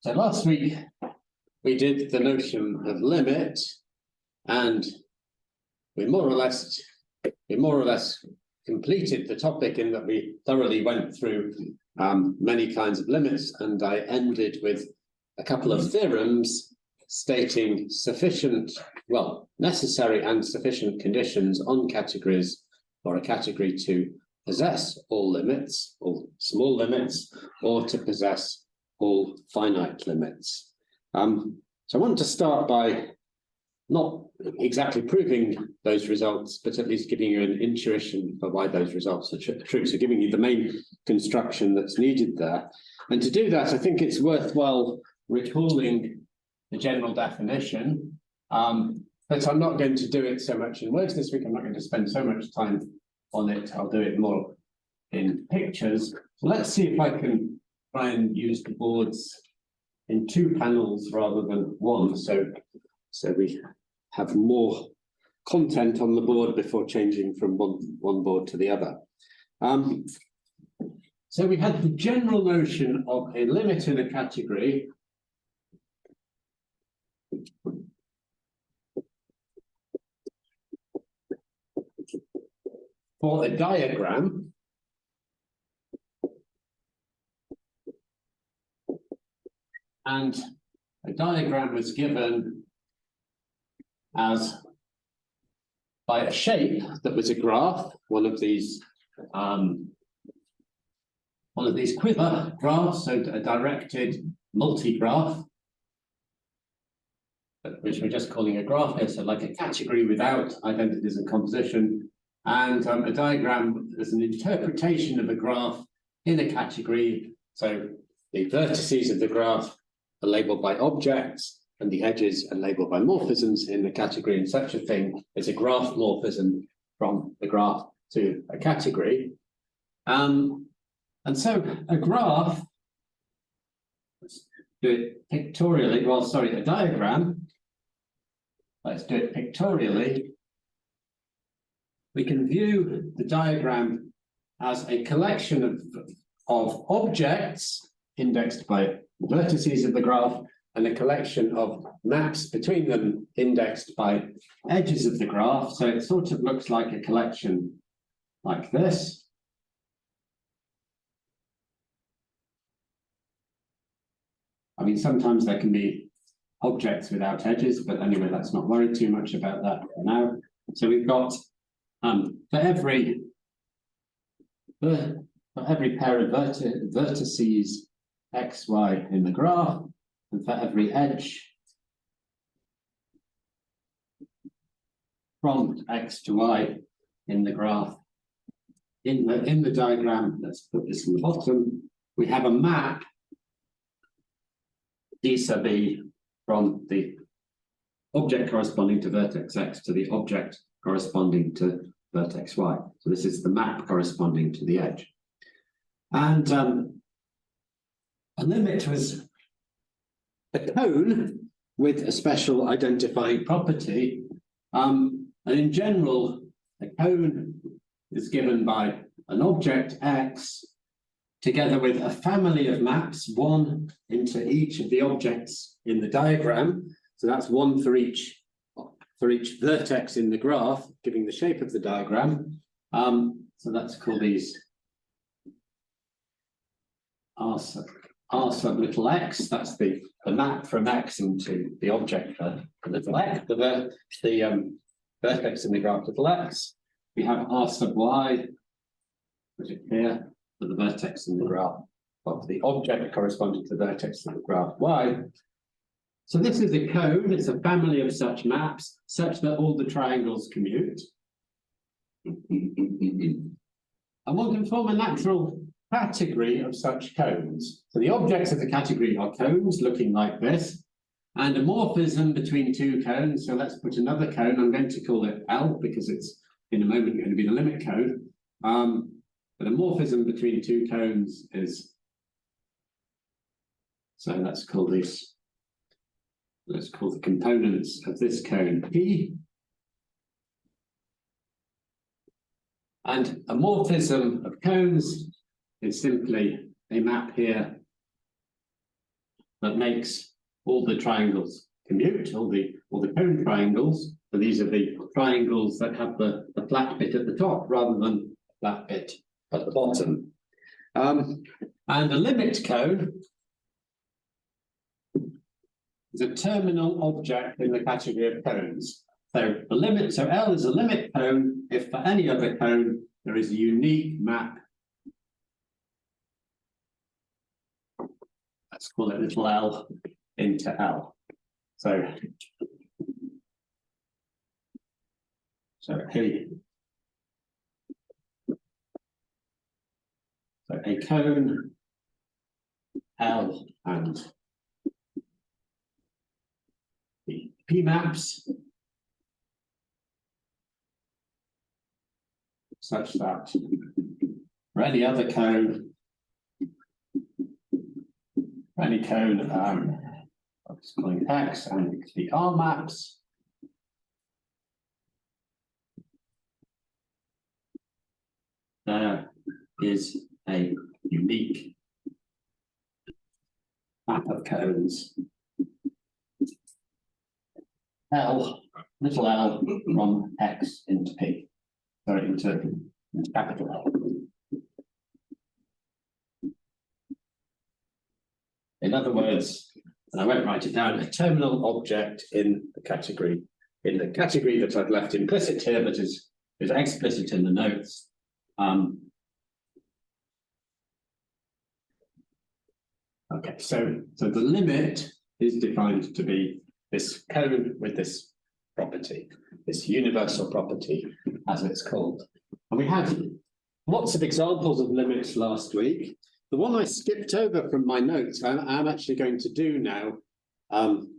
So last week we did the notion of limit, and we more or less completed the topic in that we thoroughly went through many kinds of limits, and I ended with a couple of theorems stating necessary and sufficient conditions on categories for a category to possess all limits, all small limits, or to possess all finite limits. So I want to start by not exactly proving those results, but at least giving you an intuition for why those results are true. So giving you the main construction that's needed there. And to do that, I think it's worthwhile recalling the general definition, but I'm not going to do it so much in words this week. I'm not going to spend so much time on it. I'll do it more in pictures. So let's see if I can try and use the boards in two panels rather than one, so we have more content on the board before changing from one board to the other. So we had the general notion of a limit in a category for a diagram and a diagram was given as by a shape that was a graph, one of these quiver graphs, so a directed multi-graph, which we're just calling a graph here, so like a category without identities and composition, and a diagram is an interpretation of a graph in a category. So the vertices of the graph are labeled by objects, and the edges are labeled by morphisms in the category, and such a thing is a graph morphism from the graph to a category. And so a graph, let's do it pictorially, a diagram, let's do it pictorially. We can view the diagram as a collection of objects indexed by vertices of the graph, and a collection of maps between them indexed by edges of the graph. So it sort of looks like a collection like this. I mean, sometimes there can be objects without edges, but anyway, let's not worry too much about that for now. So we've got for every pair of vertices x, y in the graph, and for every edge from x to y in the graph, in the diagram, let's put this in the bottom, we have a map d sub e from the object corresponding to vertex x to the object corresponding to vertex y. So this is the map corresponding to the edge. And a limit was a cone with a special identifying property. And in general, a cone is given by an object x together with a family of maps, one into each of the objects in the diagram. So that's one for each vertex in the graph, giving the shape of the diagram. So let's call these R sub little x. That's the map from x into the object for little x, the vertex in the graph little x. We have R sub y, put it here, for the vertex in the graph of the object corresponding to the vertex in the graph y. So this is a cone, it's a family of such maps, such that all the triangles commute. And one can form a natural category of such cones. So the objects of the category are cones looking like this, and a morphism between two cones. So let's put another cone. I'm going to call it L because it's in a moment going to be the limit cone. But a morphism between two cones is, so let's call the components of this cone P. And a morphism of cones is simply a map here that makes all the triangles commute, all the cone triangles. So these are the triangles that have the flat bit at the top rather than the flat bit at the bottom. And a limit cone is a terminal object in the category of cones. So L is a limit cone if for any other cone there is a unique map. Let's call it little l into L. So a cone L and the P maps such that for any other cone, I'm just calling it X and the R maps. There is a unique map of cones L, little l from X into P, sorry, into capital L. In other words, and I won't write it down, a terminal object in the category that I've left implicit here, but is explicit in the notes. Okay, so the limit is defined to be this cone with this property, this universal property, as it's called. And we had lots of examples of limits last week. The one I skipped over from my notes, I'm actually going to do now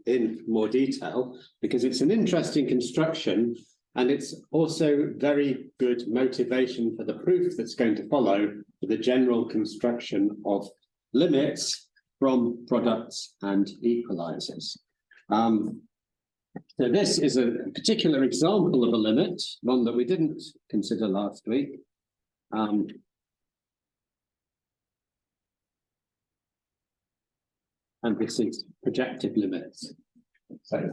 in more detail, because it's an interesting construction and it's also very good motivation for the proof that's going to follow for the general construction of limits from products and equalisers. So this is a particular example of a limit, one that we didn't consider last week. And this is projective limits. So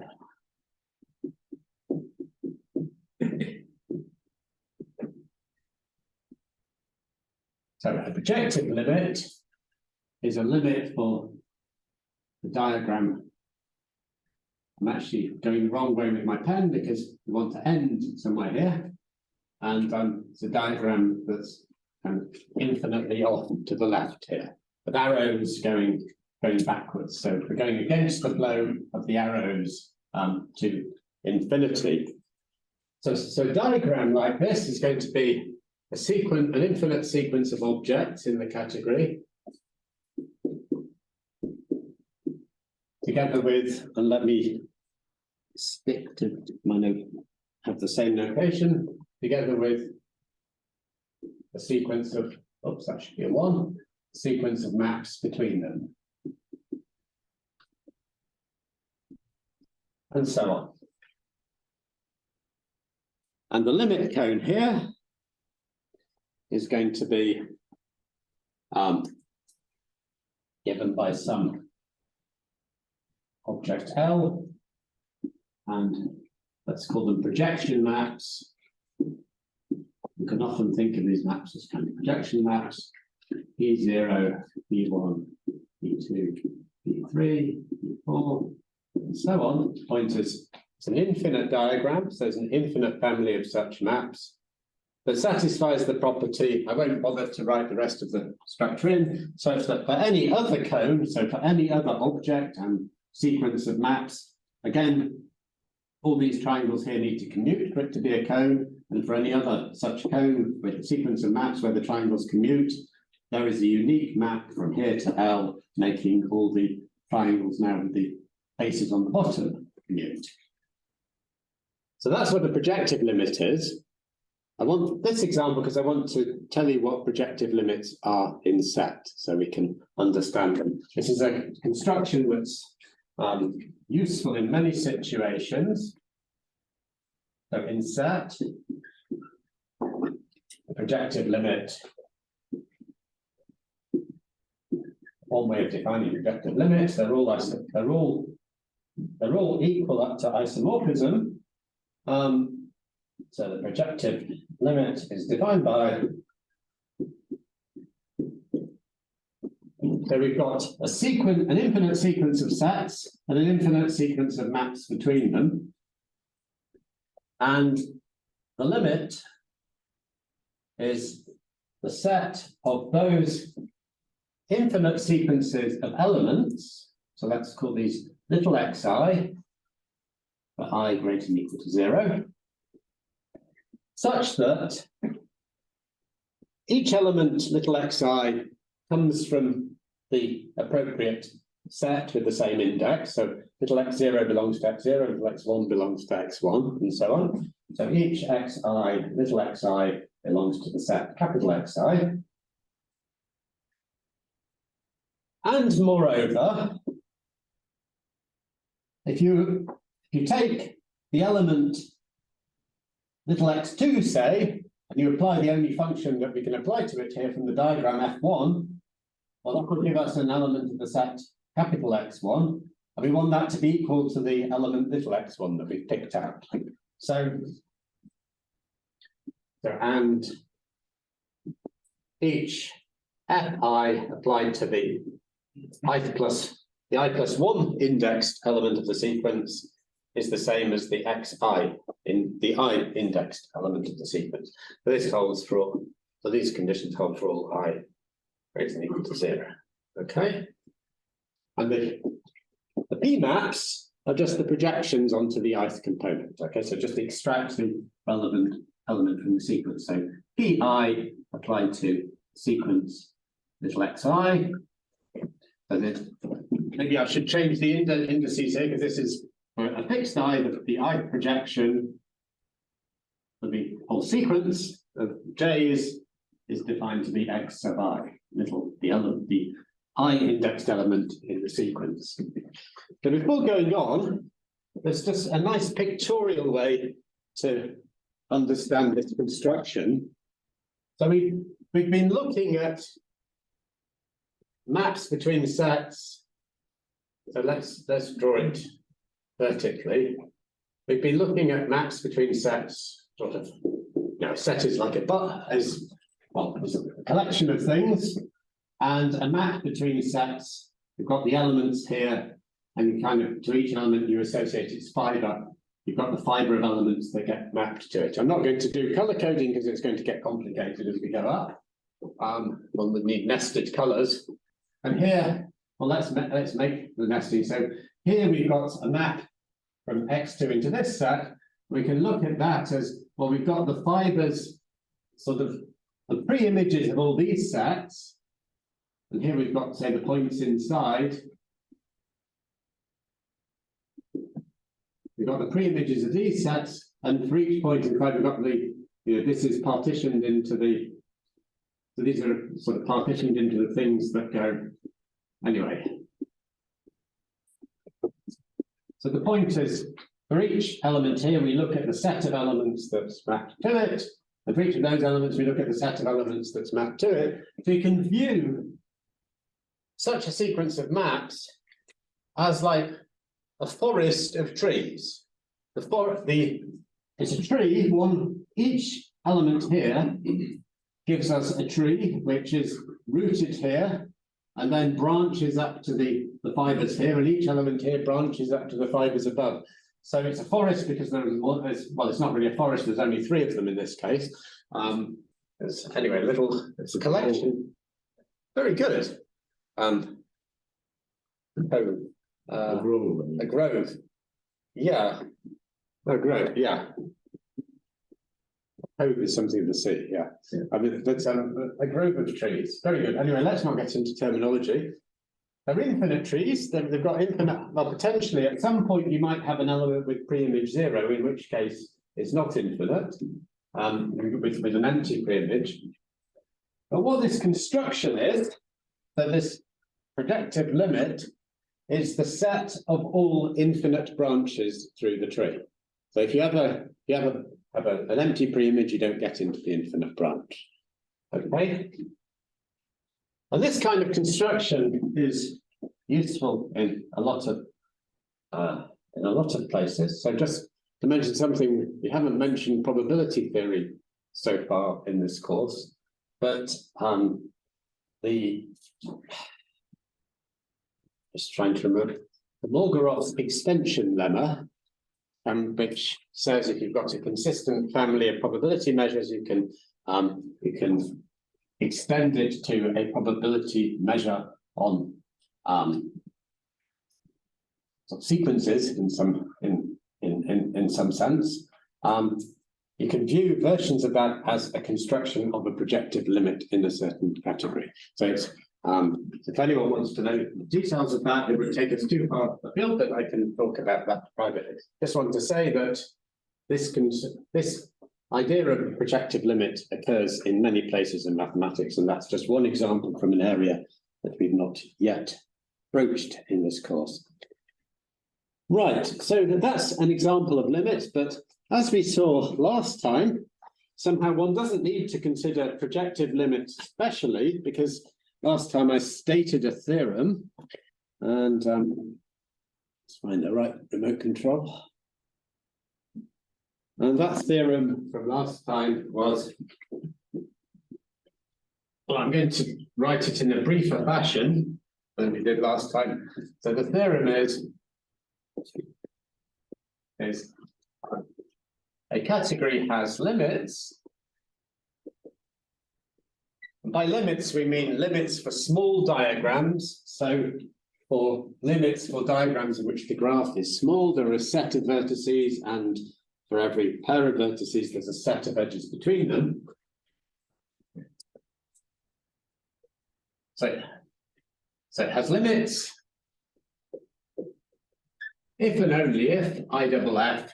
a projective limit is a limit for the diagram. I'm actually going the wrong way with my pen because we want to end somewhere here. And it's a diagram that's infinitely off to the left here, with arrows going backwards. So we're going against the flow of the arrows to infinity. So a diagram like this is going to be an infinite sequence of objects in the category, together with, and let me stick to my note, have the same notation, together with a sequence of, that should be a 1, sequence of maps between them. And so on. And the limit cone here is going to be given by some object L, and let's call them projection maps. You can often think of these maps as kind of projection maps. P0, P1, P2, P3, P4, and so on. The point is, it's an infinite diagram, so there's an infinite family of such maps that satisfies the property. I won't bother to write the rest of the structure in, such that for any other cone, so for any other object and sequence of maps, again, all these triangles here need to commute for it to be a cone, and for any other such cone with a sequence of maps where the triangles commute, there is a unique map from here to L, making all the triangles now with the faces on the bottom commute. So that's what a projective limit is. I want this example because I want to tell you what projective limits are in Set, so we can understand them. This is a construction that's useful in many situations. So in Set, the projective limit. One way of defining projective limits, they're all equal up to isomorphism. So the projective limit is defined by. So we've got an infinite sequence of sets and an infinite sequence of maps between them. And the limit is the set of those infinite sequences of elements. So let's call these little xi for I greater than or equal to 0, such that each element little xi comes from the appropriate set with the same index. So little x0 belongs to x0, little x1 belongs to x1, and so on. So each xi, little xi, belongs to the set capital Xi. And moreover, if you take the element little x2, say, and you apply the only function that we can apply to it here from the diagram f1, well, that will give us an element of the set capital X1, and we want that to be equal to the element little x1 that we've picked out. So and each fi applied to the I plus 1 indexed element of the sequence is the same as the xi in the I indexed element of the sequence. So this holds for all, so these conditions hold for all I greater than or equal to 0. Okay. And the P maps are just the projections onto the ith component. Okay, so just extract the relevant element from the sequence. So Pi applied to sequence little xi. So this, maybe I should change the indices here because this is a fixed I, the ith projection for the whole sequence of j's is defined to be x sub I, the I indexed element in the sequence. So before going on, there's just a nice pictorial way to understand this construction. So we've been looking at maps between sets. So let's draw it vertically. We've been looking at maps between sets, sort of, a set is like it's a collection of things, and a map between sets. You've got the elements here, and you kind of, to each element you associate its fiber. You've got the fiber of elements that get mapped to it. I'm not going to do color coding because it's going to get complicated as we go up. One would need nested colors. And here, well, let's make the nesting. So here we've got a map from x2 into this set. We can look at that as, well, we've got the fibers, sort of the pre-images of all these sets. And here we've got, say, the points inside. We've got the pre-images of these sets, and for each point inside, we've got the, this is partitioned into the, so these are sort of partitioned into the things that go, anyway. So the point is, for each element here, we look at the set of elements that's mapped to it, and for each of those elements, we look at the set of elements that's mapped to it. So you can view such a sequence of maps as like a forest of trees. It's a tree, each element here gives us a tree which is rooted here and then branches up to the fibers here, and each element here branches up to the fibers above. So it's a forest because it's not really a forest, there's only 3 of them in this case. Anyway, it's a collection. Very good. A grove. Yeah. A grove, yeah. Grove is something of the sea, yeah. I mean, that's a grove of trees. Very good. Anyway, let's not get into terminology. They're infinite trees. They've got infinite, well, potentially at some point you might have an element with pre-image 0, in which case it's not infinite, with an empty pre-image. But what this construction is, that this projective limit is the set of all infinite branches through the tree. So if you have have an empty preimage, you don't get into the infinite branch. Okay. And this kind of construction is useful in a lot of places. So just to mention something, we haven't mentioned probability theory so far in this course, but just trying to remember the Morgorov's extension lemma, which says if you've got a consistent family of probability measures, you can extend it to a probability measure on sequences in some sense. You can view versions of that as a construction of a projective limit in a certain category. So it's if anyone wants to know the details of that, it would take us too far afield, but I can talk about that privately. Just want to say that this idea of a projective limit occurs in many places in mathematics, and that's just one example from an area that we've not yet broached in this course. Right, so that's an example of limit, but as we saw last time, somehow one doesn't need to consider projective limits specially, because last time I stated a theorem, and let's find the right remote control. And that theorem from last time was, well, I'm going to write it in a briefer fashion than we did last time. So the theorem is a category has limits. And by limits, we mean limits for small diagrams. So for limits for diagrams in which the graph is small, there are a set of vertices, and for every pair of vertices, there's a set of edges between them. So it has limits if and only if IFF,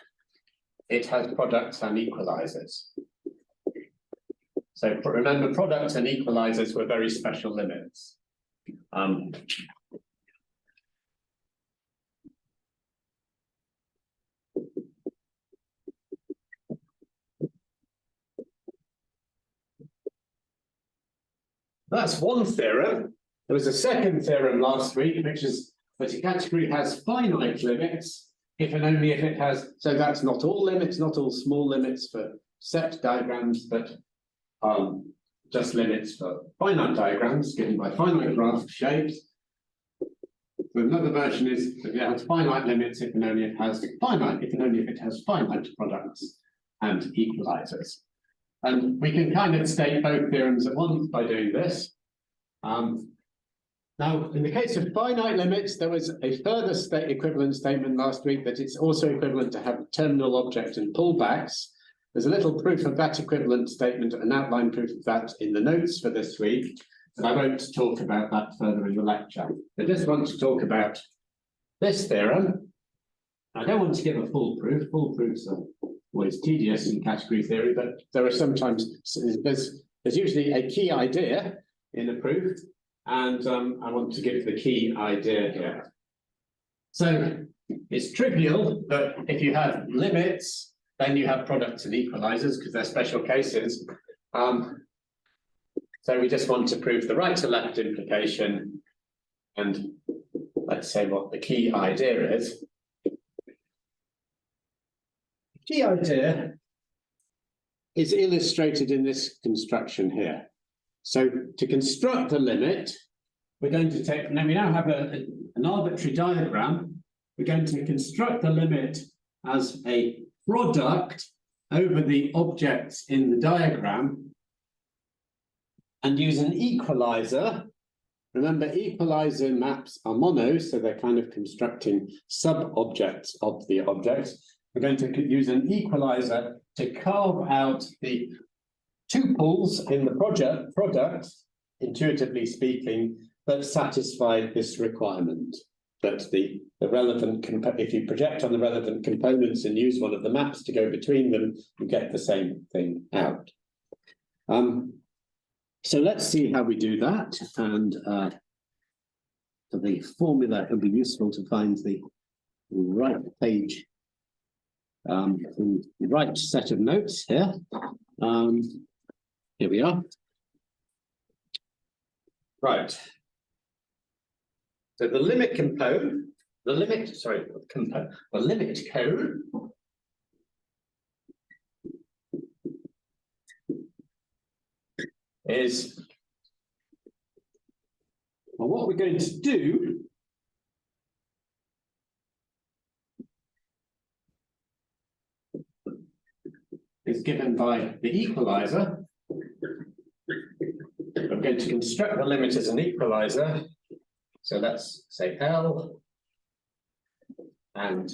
it has products and equalisers. So remember, products and equalisers were very special limits. That's one theorem. There was a second theorem last week, which is that a category has finite limits if and only if it has, so that's not all limits, not all small limits for set diagrams, but just limits for finite diagrams given by finite graph shapes. Another version is that it has finite limits if and only if it has finite, if and only if it has finite products and equalisers. And we can kind of state both theorems at once by doing this. Now, in the case of finite limits, there was a further equivalent statement last week that it's also equivalent to have terminal object and pullbacks. There's a little proof of that equivalent statement, an outline proof of that in the notes for this week, but I won't talk about that further in the lecture. I just want to talk about this theorem. I don't want to give a full proof. Full proofs are always tedious in category theory, but there are sometimes, there's usually a key idea in a proof, and I want to give the key idea here. So it's trivial that if you have limits, then you have products and equalisers because they're special cases. So we just want to prove the right to left implication, and let's say what the key idea is. The key idea is illustrated in this construction here. So to construct the limit, we're going to take, now we now have an arbitrary diagram. We're going to construct the limit as a product over the objects in the diagram and use an equalizer. Remember, equalizer maps are mono, so they're kind of constructing sub-objects of the object. We're going to use an equalizer to carve out the tuples in the product, intuitively speaking, that satisfy this requirement. That the relevant, if you project on the relevant components and use one of the maps to go between them, you get the same thing out. So let's see how we do that. And for the formula, it will be useful to find the right page the right set of notes here. Here we are. Right. So the limit component, the limit code is, well, what we're going to do is given by the equalizer. I'm going to construct the limit as an equalizer. So let's say L, and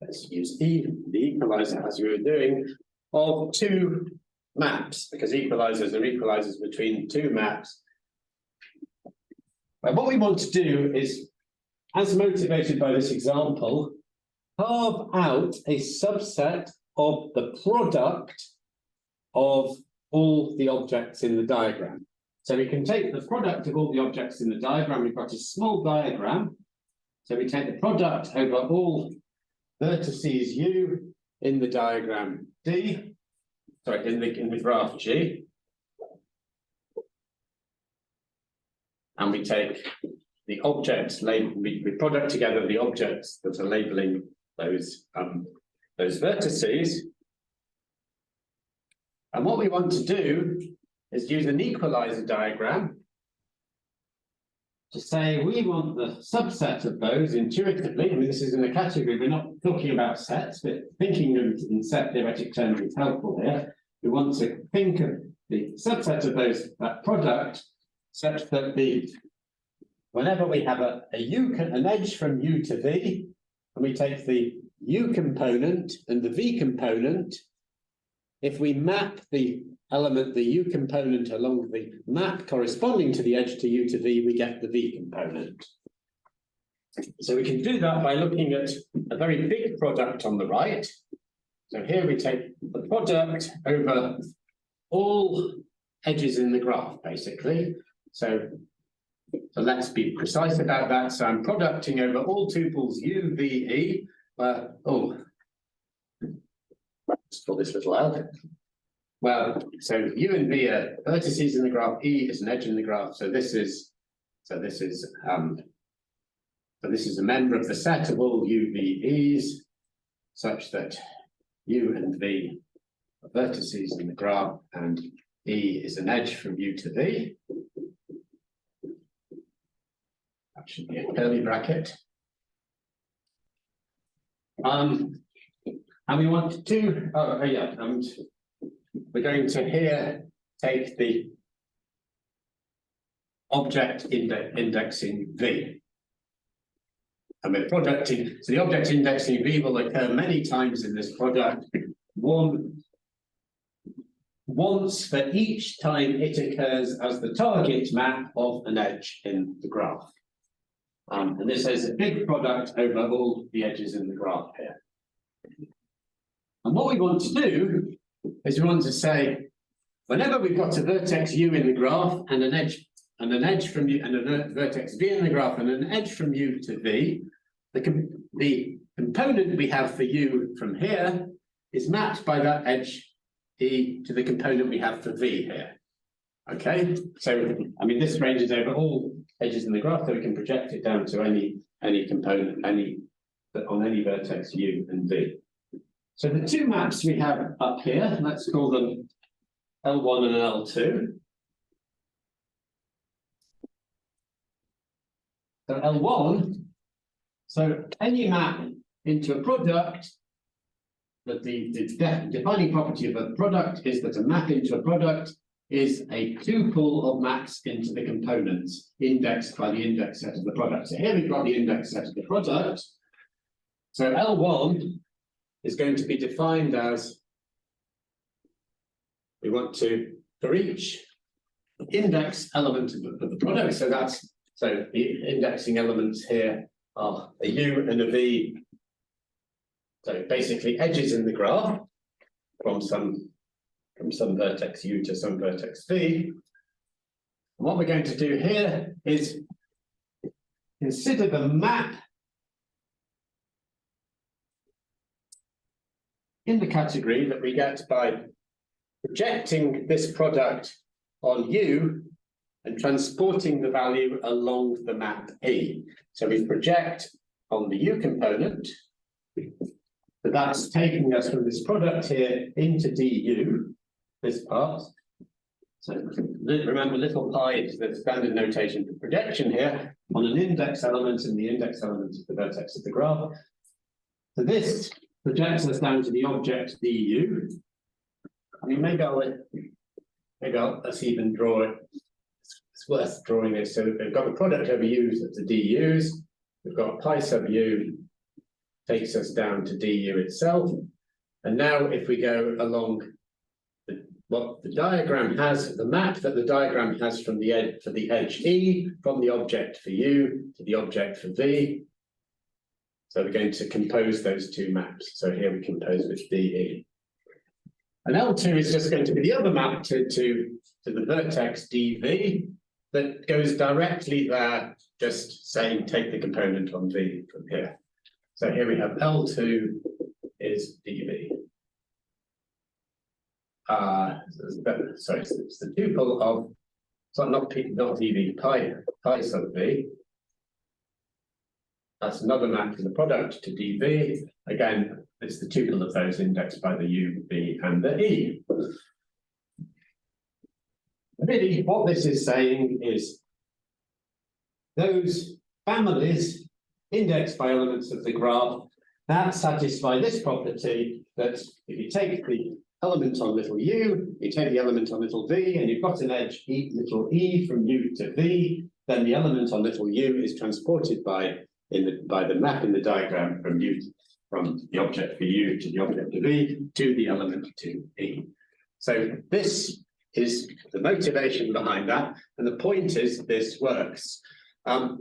let's use E, the equalizer, as we were doing, of two maps, because equalizers are equalizers between two maps. But what we want to do is, as motivated by this example, carve out a subset of the product of all the objects in the diagram. So we can take the product of all the objects in the diagram. We've got a small diagram. So we take the product over all vertices U in the diagram D, sorry, in the graph G. And we take the objects, we product together the objects that are labeling those vertices. And what we want to do is use an equalizer diagram to say we want the subset of those intuitively. I mean, this is in a category, we're not talking about sets, but thinking in set theoretic terms is helpful here. We want to think of the subset of that product such that whenever we have an edge from U to V, and we take the U component and the V component, if we map the element, the U component, along the map corresponding to the edge to U to V, we get the V component. So we can do that by looking at a very big product on the right. So here we take the product over all edges in the graph, basically. So let's be precise about that. So I'm producting over all tuples U, V, E. Let's pull this little out. Well, so U and V are vertices in the graph. E is an edge in the graph. So this is a member of the set of all U, V, E's, such that U and V are vertices in the graph, and E is an edge from U to V. That should be a curly bracket. And we want to, we're going to here take the object indexing V. And we're producting, so the object indexing V will occur many times in this product. Once for each time it occurs as the target map of an edge in the graph. And this is a big product over all the edges in the graph here. And what we want to do is we want to say, whenever we've got a vertex U in the graph and an edge from U, and a vertex V in the graph and an edge from U to V, the component we have for U from here is mapped by that edge E to the component we have for V here. Okay, so I mean this ranges over all edges in the graph, so we can project it down to any component, on any vertex U and V. So the two maps we have up here, let's call them L1 and L2. So L1, so any map into a product, that the defining property of a product is that a map into a product is a tuple of maps into the components indexed by the index set of the product. So here we've got the index set of the product. So L1 is going to be defined as, we want to, for each index element of the product, so the indexing elements here are a U and a V, so basically edges in the graph from some vertex U to some vertex V. And what we're going to do here is consider the map in the category that we get by projecting this product on U and transporting the value along the map E. So we project on the U component, but that's taking us from this product here into DU, this part. So remember, little pi is the standard notation for projection here on an index element, and the index element is the vertex of the graph. So this projects us down to the object DU. I mean, maybe let's even draw it. It's worth drawing this. So we've got the product over U's at the DUs. We've got pi sub U takes us down to DU itself. And now if we go along what the diagram has, the map that the diagram has from the edge for the edge E, from the object for U to the object for V. So we're going to compose those two maps. So here we compose with DE. And L2 is just going to be the other map to the vertex DV that goes directly there, just saying take the component on V from here. So here we have L2 is DV. Sorry, it's the tuple of, so not DV, pi sub V. That's another map for the product to DV. Again, it's the tuple of those indexed by the U, V, and the E. Really, what this is saying is those families indexed by elements of the graph that satisfy this property that if you take the element on little u, you take the element on little v, and you've got an edge little e from u to v, then the element on little u is transported by the map in the diagram from the object for u to the object of v to the element to e. So this is the motivation behind that, and the point is this works. So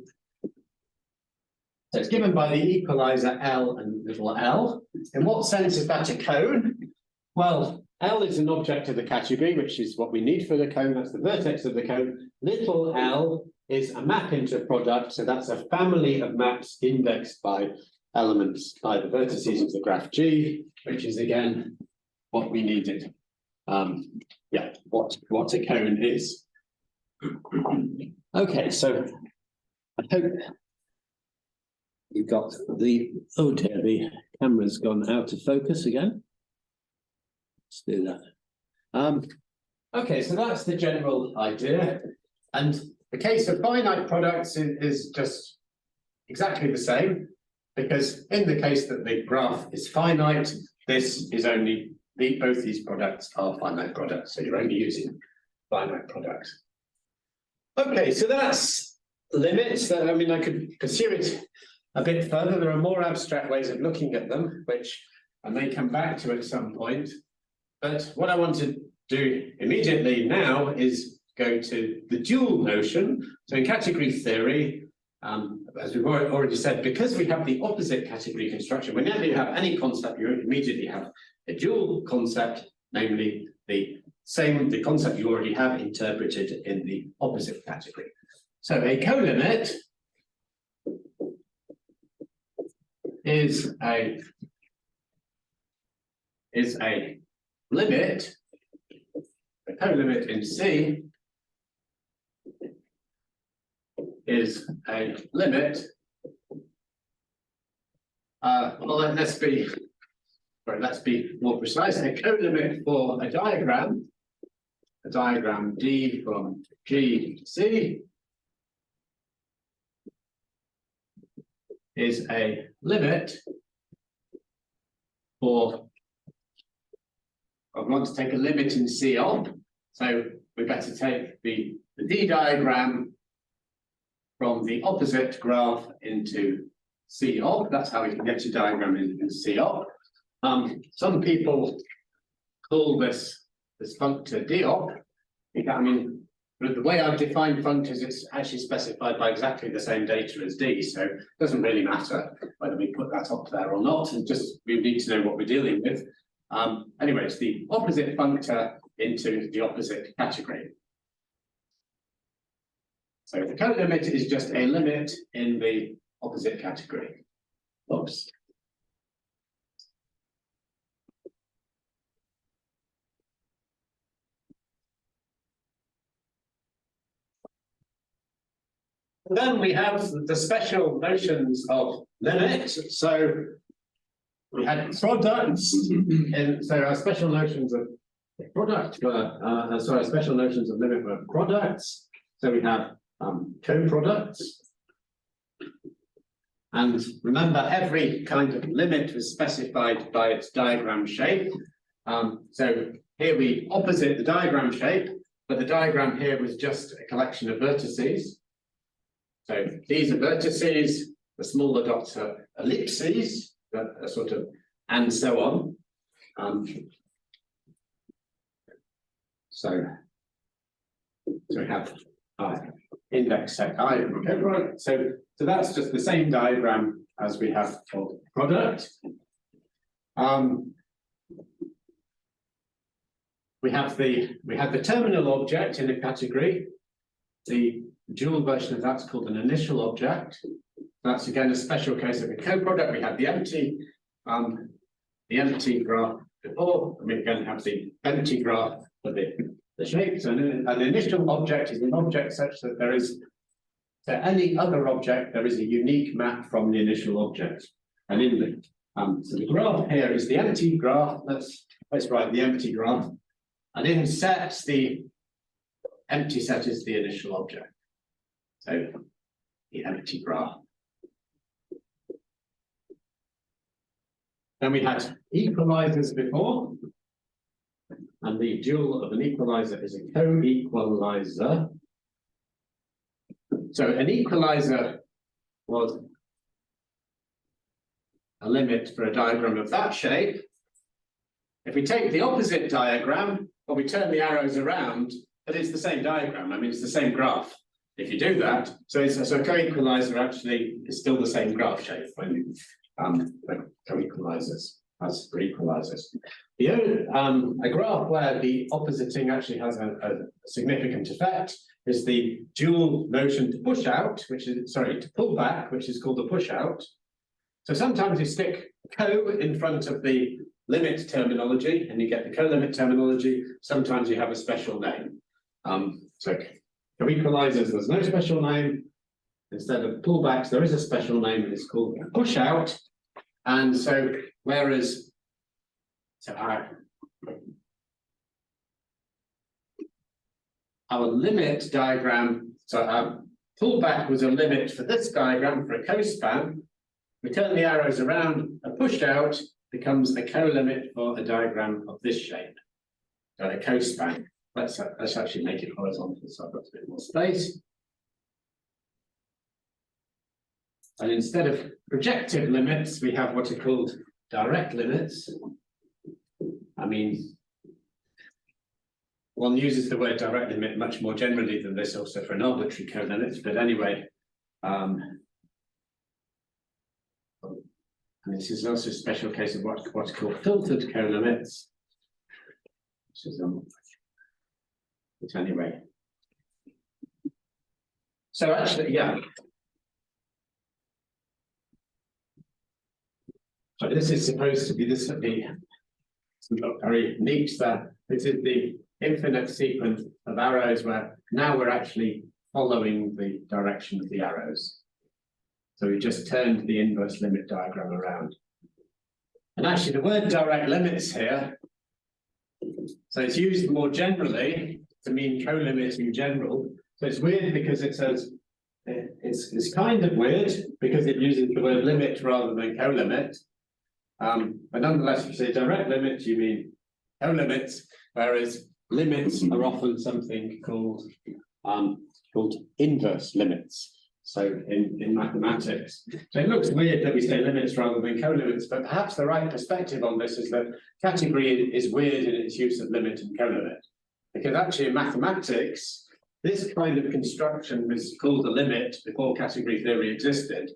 it's given by the equalizer L and little l. In what sense is that a cone? Well, L is an object of the category, which is what we need for the cone. That's the vertex of the cone. Little l is a map into a product, so that's a family of maps indexed by elements by the vertices of the graph G, which is again what we needed. Yeah, what a cone is. Okay, so I hope you've got the, oh dear, the camera's gone out of focus again. Let's do that. Okay, so that's the general idea. And the case of finite products is just exactly the same, because in the case that the graph is finite, this is only, both these products are finite products, so you're only using finite products. Okay, so that's limits. I mean, I could pursue it a bit further. There are more abstract ways of looking at them, which I may come back to at some point. But what I want to do immediately now is go to the dual notion. So in category theory, as we've already said, because we have the opposite category construction, whenever you have any concept, you immediately have a dual concept, namely the concept you already have interpreted in the opposite category. So a colimit is a limit, a colimit in C is a limit. Well, let's be more precise. A colimit for a diagram D from G to C is a limit for, I want to take a limit in C of, so we better take the D diagram from the opposite graph into C of. That's how we can get a diagram in C of. Some people call this functor D op. I mean, the way I've defined functors, it's actually specified by exactly the same data as D, so it doesn't really matter whether we put that up there or not, and just we need to know what we're dealing with. Anyway, it's the opposite functor into the opposite category. So the colimit is just a limit in the opposite category. Oops. Then we have the special notions of limit. So we had products, and so our special notions of product were, special notions of limit were products. So we have co-products. And remember, every kind of limit was specified by its diagram shape. So here we opposite the diagram shape, but the diagram here was just a collection of vertices. So these are vertices, the smaller dots are ellipses, that are sort of, and so on. So we have index set I. Okay, so that's just the same diagram as we have for product. We have the terminal object in a category. The dual version of that's called an initial object. That's again a special case of a co-product. We have the empty graph before, and we again have the empty graph for the shape. So an initial object is an object such that there is, to any other object, there is a unique map from the initial object. And in the so the graph here is the empty graph. Let's write the empty graph. And in sets, the empty set is the initial object. So the empty graph. Then we had equalisers before. And the dual of an equaliser is a co-equaliser. So an equaliser was a limit for a diagram of that shape. If we take the opposite diagram, or we turn the arrows around, but it's the same diagram. I mean, it's the same graph. If you do that, so a co-equaliser actually is still the same graph shape when you co-equalisers as for equalisers. A graph where the oppositing actually has a significant effect is the dual notion to push out, to pull back, which is called the push out. So sometimes you stick co in front of the limit terminology and you get the co-limit terminology. Sometimes you have a special name. So co-equalisers, there's no special name. Instead of pullbacks, there is a special name and it's called push out. And so whereas our limit diagram, so our pullback was a limit for this diagram for a co-span. We turn the arrows around, a push out becomes a co-limit for a diagram of this shape. So a co-span. Let's actually make it horizontal so I've got a bit more space. And instead of projective limits, we have what are called direct limits. I mean, one uses the word direct limit much more generally than this also for an arbitrary co-limit, but anyway, and this is also a special case of what's called filtered co-limits. But anyway. So actually, yeah. So this is supposed to be very neat that this is the infinite sequence of arrows where now we're actually following the direction of the arrows. So we just turned the inverse limit diagram around. And actually the word direct limits here, so it's used more generally to mean co-limit in general. So it's weird because it says, it's kind of weird because it uses the word limit rather than co-limit. But nonetheless, if you say direct limit, you mean co-limits, whereas limits are often something called inverse limits. So in mathematics, so it looks weird that we say limits rather than co-limits, but perhaps the right perspective on this is that category is weird in its use of limit and co-limit, because actually in mathematics, this kind of construction was called a limit before category theory existed.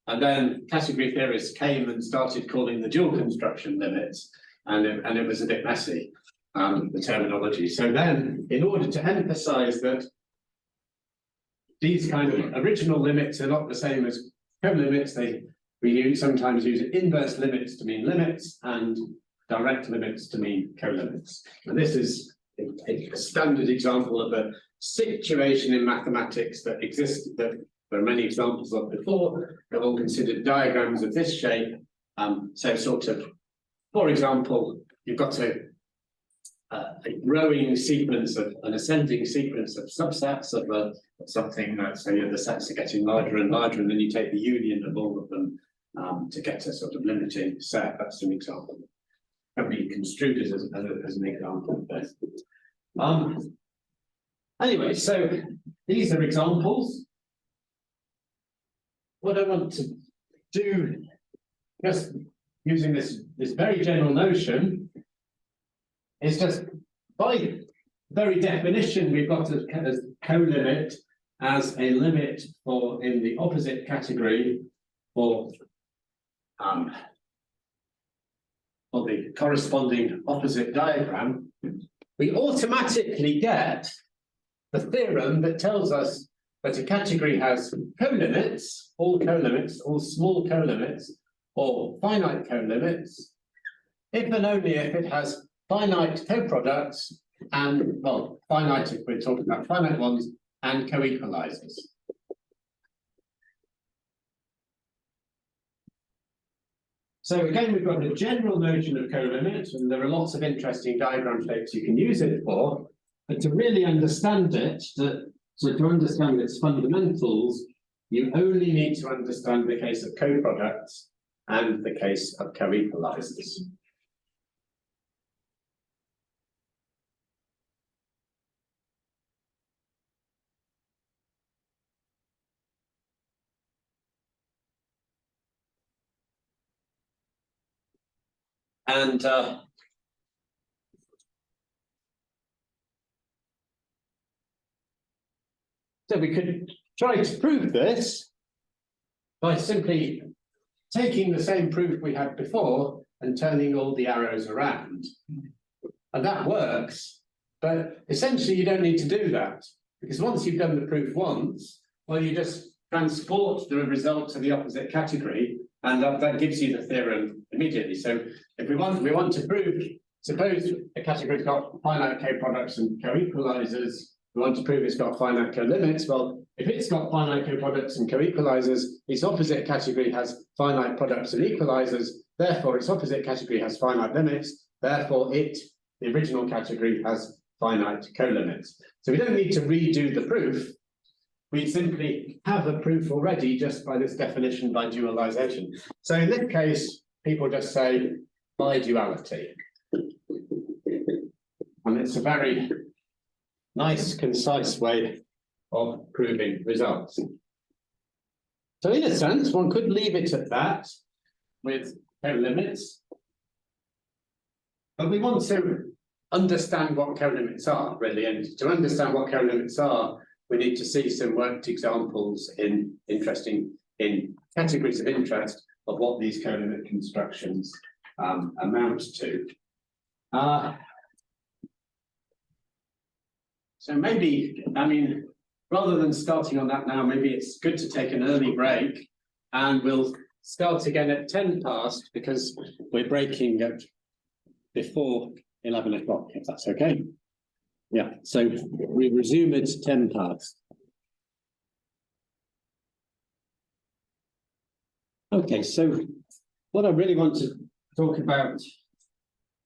And then category theorists came and started calling the dual construction limits, and it was a bit messy, the terminology. So then, in order to emphasize that these kind of original limits are not the same as co-limits, we sometimes use inverse limits to mean limits and direct limits to mean co-limits. And this is a standard example of a situation in mathematics that exists, that there are many examples of before. We've all considered diagrams of this shape. So sort of, for example, you've got a growing sequence of an ascending sequence of subsets of something that, so the sets are getting larger and larger, and then you take the union of all of them to get a sort of limiting set. That's an example. Can be construed as an example of this. Anyway, so these are examples. What I want to do, just using this very general notion, is just by very definition, we've got a colimit as a limit for in the opposite category for the corresponding opposite diagram. We automatically get the theorem that tells us that a category has colimits, all small colimits, or finite colimits, if and only if it has finite coproducts and, well, finite if we're talking about finite ones, and coequalisers. So again, we've got a general notion of colimit, and there are lots of interesting diagram shapes you can use it for, but to really understand it, to understand its fundamentals, you only need to understand the case of coproducts and the case of coequalisers. And so we could try to prove this by simply taking the same proof we had before and turning all the arrows around. And that works, but essentially you don't need to do that, because once you've done the proof once, well, you just transport the result to the opposite category, and that gives you the theorem immediately. So if we want to prove, suppose a category's got finite coproducts and coequalisers, we want to prove it's got finite colimits. Well, if it's got finite coproducts and coequalisers, its opposite category has finite products and equalisers, therefore its opposite category has finite limits, therefore the original category has finite colimits. So we don't need to redo the proof. We simply have a proof already just by this definition by dualization. So in this case, people just say by duality. And it's a very nice, concise way of proving results. So in a sense, one could leave it at that with colimits. But we want to understand what colimits are, really. And to understand what colimits are, we need to see some worked examples in categories of interest of what these colimit constructions amount to. So maybe, I mean, rather than starting on that now, maybe it's good to take an early break, and we'll start again at 10 past, because we're breaking at before 11 o'clock, if that's okay. Yeah, so we resume at 10 past. Okay, so what I really want to talk about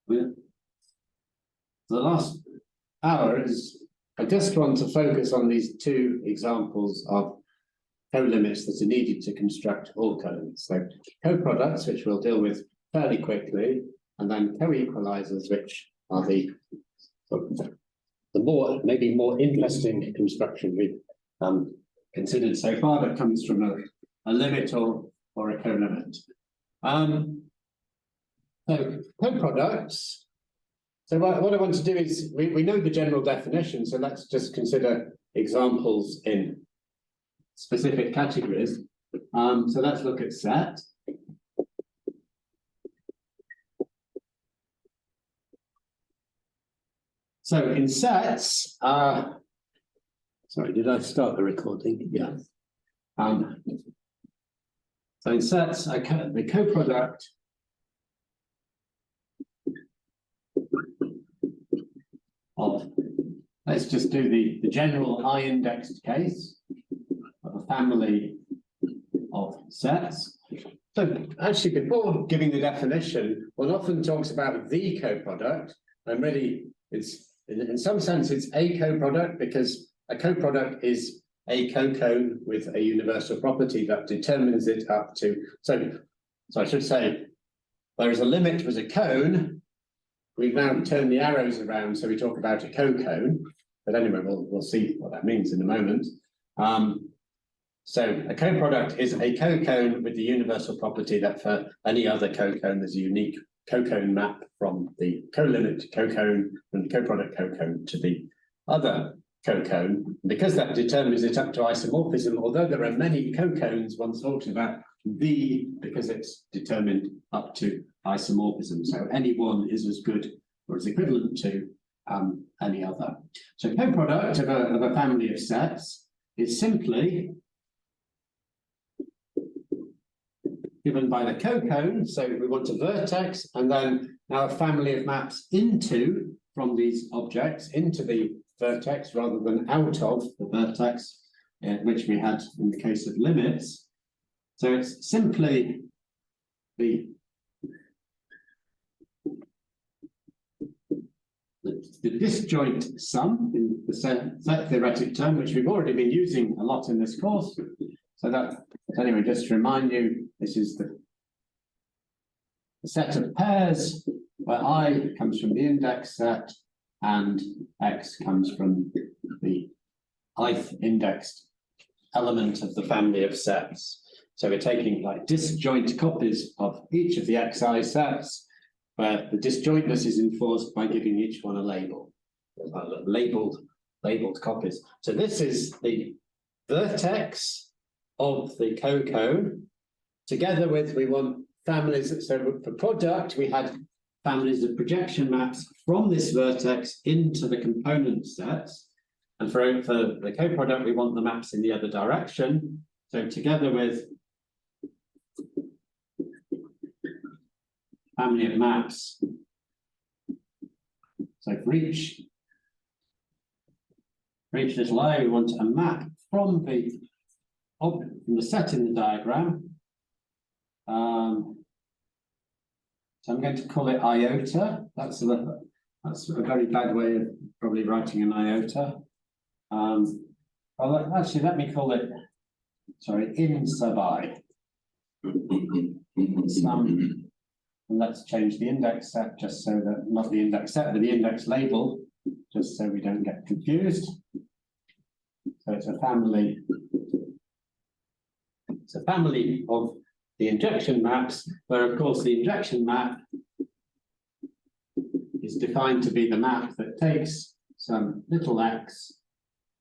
with the last hour is I just want to focus on these two examples of colimits that are needed to construct all colimits. So coproducts, which we'll deal with fairly quickly, and then coequalisers, which are the maybe more interesting construction we've considered so far, that comes from a limit or a colimit. So coproducts. So what I want to do is, we know the general definition, so let's just consider examples in specific categories. So let's look at set. So in sets, sorry, did I start the recording? Yeah. So in sets, the coproduct of, let's just do the general high-indexed case of a family of sets. So actually, before giving the definition, one often talks about the coproduct, and really it's in some sense it's a coproduct because a coproduct is a cocone with a universal property that determines it up to. So I should say, whereas a limit was a cone, we've now turned the arrows around, so we talk about a cocone. But anyway, we'll see what that means in a moment. So a coproduct is a cocone with the universal property that for any other cocone, there's a unique cocone map from the colimit cocone and the coproduct cocone to the other cocone. Because that determines it up to isomorphism, although there are many cocones, one's talking about the because it's determined up to isomorphism. So any one is as good or is equivalent to any other. So coproduct of a family of sets is simply given by the cocone. So we want a vertex and then now a family of maps into from these objects into the vertex rather than out of the vertex, which we had in the case of limits. So it's simply the disjoint sum in the set theoretic term, which we've already been using a lot in this course. So that, anyway, just to remind you, this is the set of pairs where I comes from the index set and X comes from the ith indexed element of the family of sets. So we're taking like disjoint copies of each of the Xi sets, where the disjointness is enforced by giving each one a label, labeled copies. So this is the vertex of the cocone, together with, we want families, so for product, we had families of projection maps from this vertex into the component sets. And for the coproduct, we want the maps in the other direction. So together with family of maps. So for each little A, we want a map from the set in the diagram. So I'm going to call it iota. That's a very bad way of probably writing an iota. Well, actually, let me call it, sorry, in sub I. And let's change the index set just so that, not the index set, but the index label, just so we don't get confused. So it's a family of the injection maps, where of course the injection map is defined to be the map that takes some little x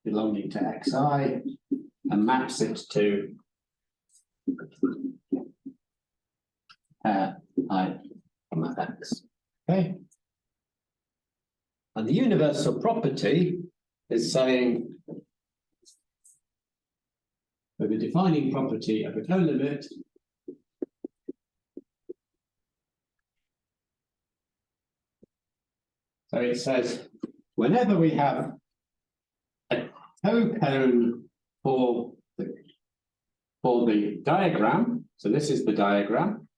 belonging to xi and maps it to I from that x. Okay. And the universal property is saying that the defining property of a colimit so it says whenever we have a cocone for the diagram, so this is the diagram.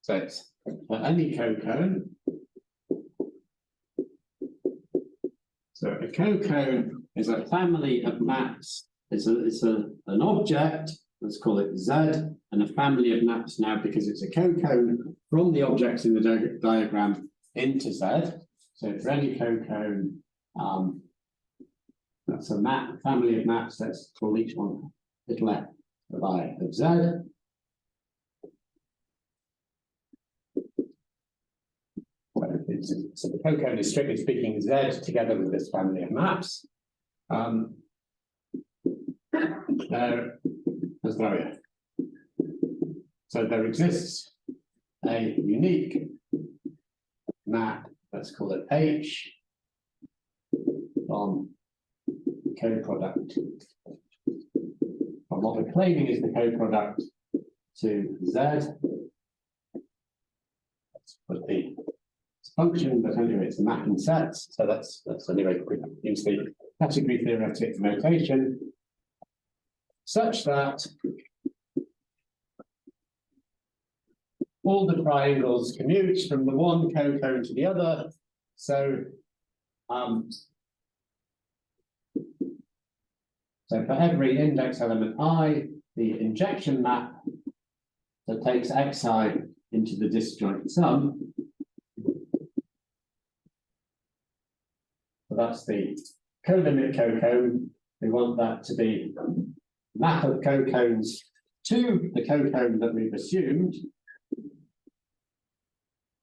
So it's for any cocone. So a cocone is a family of maps. It's an object, let's call it Z, and a family of maps now because it's a cocone from the objects in the diagram into Z. So for any cocone, that's a map, family of maps. Let's call each one little f of I of Z. So the cocone is strictly speaking Z together with this family of maps. So there exists a unique map, let's call it H, on coproduct. And what we're claiming is the coproduct to Z. Let's put the function, but anyway, it's a map in sets. So that's anyway, we use the category theoretic notation. such that all the triangles commute from the one cocone to the other. So, so for every index element I, the injection map that takes xi into the disjoint sum. So that's the colimit cocone. We want that to be map of cocones to the cocone that we've assumed.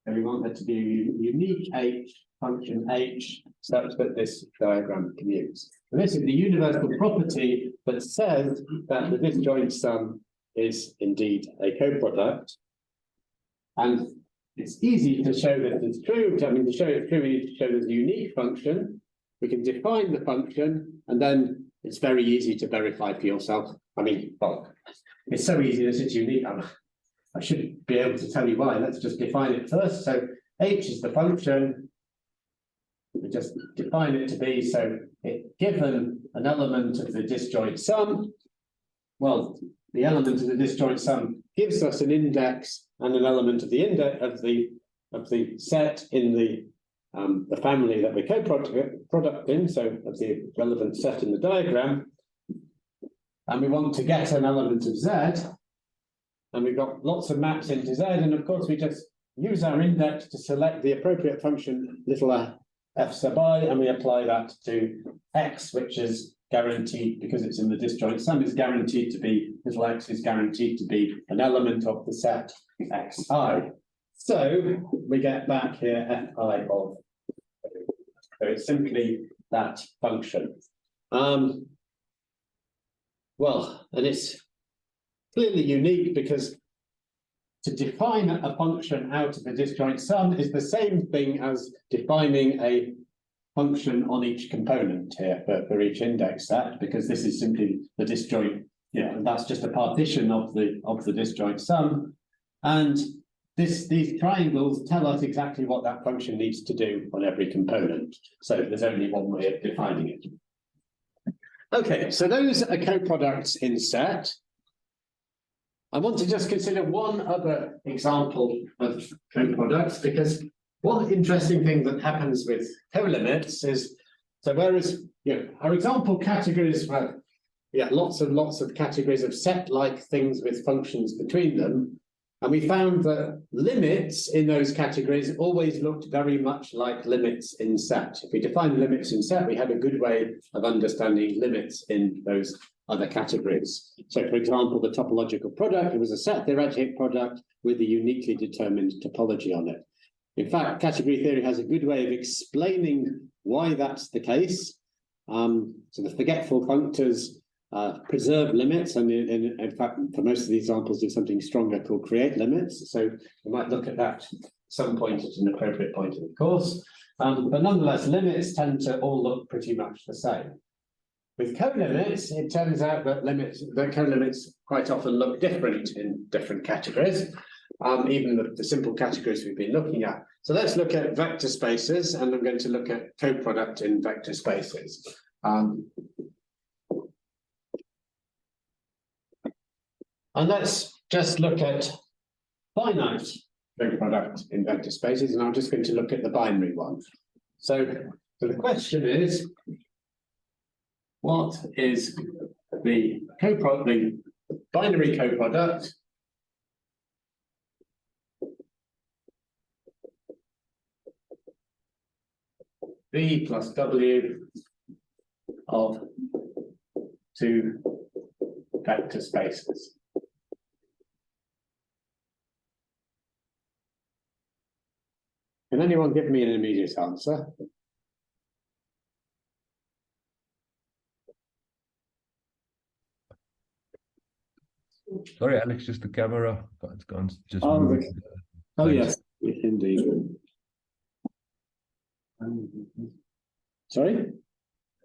And we want that to be a unique H, function H, such that this diagram commutes. And this is the universal property that says that the disjoint sum is indeed a coproduct. And it's easy to show that it's true. I mean, to show it's true, we need to show there's a unique function. We can define the function, and then it's very easy to verify for yourself. I mean, well, it's so easy that it's unique. I should be able to tell you why. Let's just define it first. So H is the function. We just define it to be, so given an element of the disjoint sum, well, the element of the disjoint sum gives us an index and an element of the index of the set in the family that we coproduct in, so of the relevant set in the diagram. And we want to get an element of Z, and we've got lots of maps into Z, and of course we just use our index to select the appropriate function, little f sub I, and we apply that to x, which is guaranteed, because it's in the disjoint sum, is guaranteed to be, little x is guaranteed to be an element of the set xi. So we get back here fi of, so it's simply that function. Well, and it's clearly unique because to define a function out of the disjoint sum is the same thing as defining a function on each component here for each index set, because this is simply the disjoint, and that's just a partition of the disjoint sum. And these triangles tell us exactly what that function needs to do on every component. So there's only one way of defining it. Okay, so those are coproducts in set. I want to just consider one other example of coproducts, because one interesting thing that happens with colimits is, so whereas our example categories were lots of categories of set-like things with functions between them, and we found that limits in those categories always looked very much like limits in set. If we define limits in set, we had a good way of understanding limits in those other categories. So, for example, the topological product, it was a set theoretic product with a uniquely determined topology on it. In fact, category theory has a good way of explaining why that's the case. So the forgetful functors preserve limits, and in fact, for most of the examples, do something stronger called create limits. So we might look at that at some point at an appropriate point in the course. But nonetheless, limits tend to all look pretty much the same. With colimits, it turns out that colimits quite often look different in different categories, even the simple categories we've been looking at. So let's look at vector spaces, and I'm going to look at coproduct in vector spaces. And let's just look at finite coproduct in vector spaces, and I'm just going to look at the binary one. So the question is, what is the binary coproduct V plus W of two vector spaces? Can anyone give me an immediate answer? Sorry, Alex, just the camera. It's gone. Just yes, indeed. Sorry?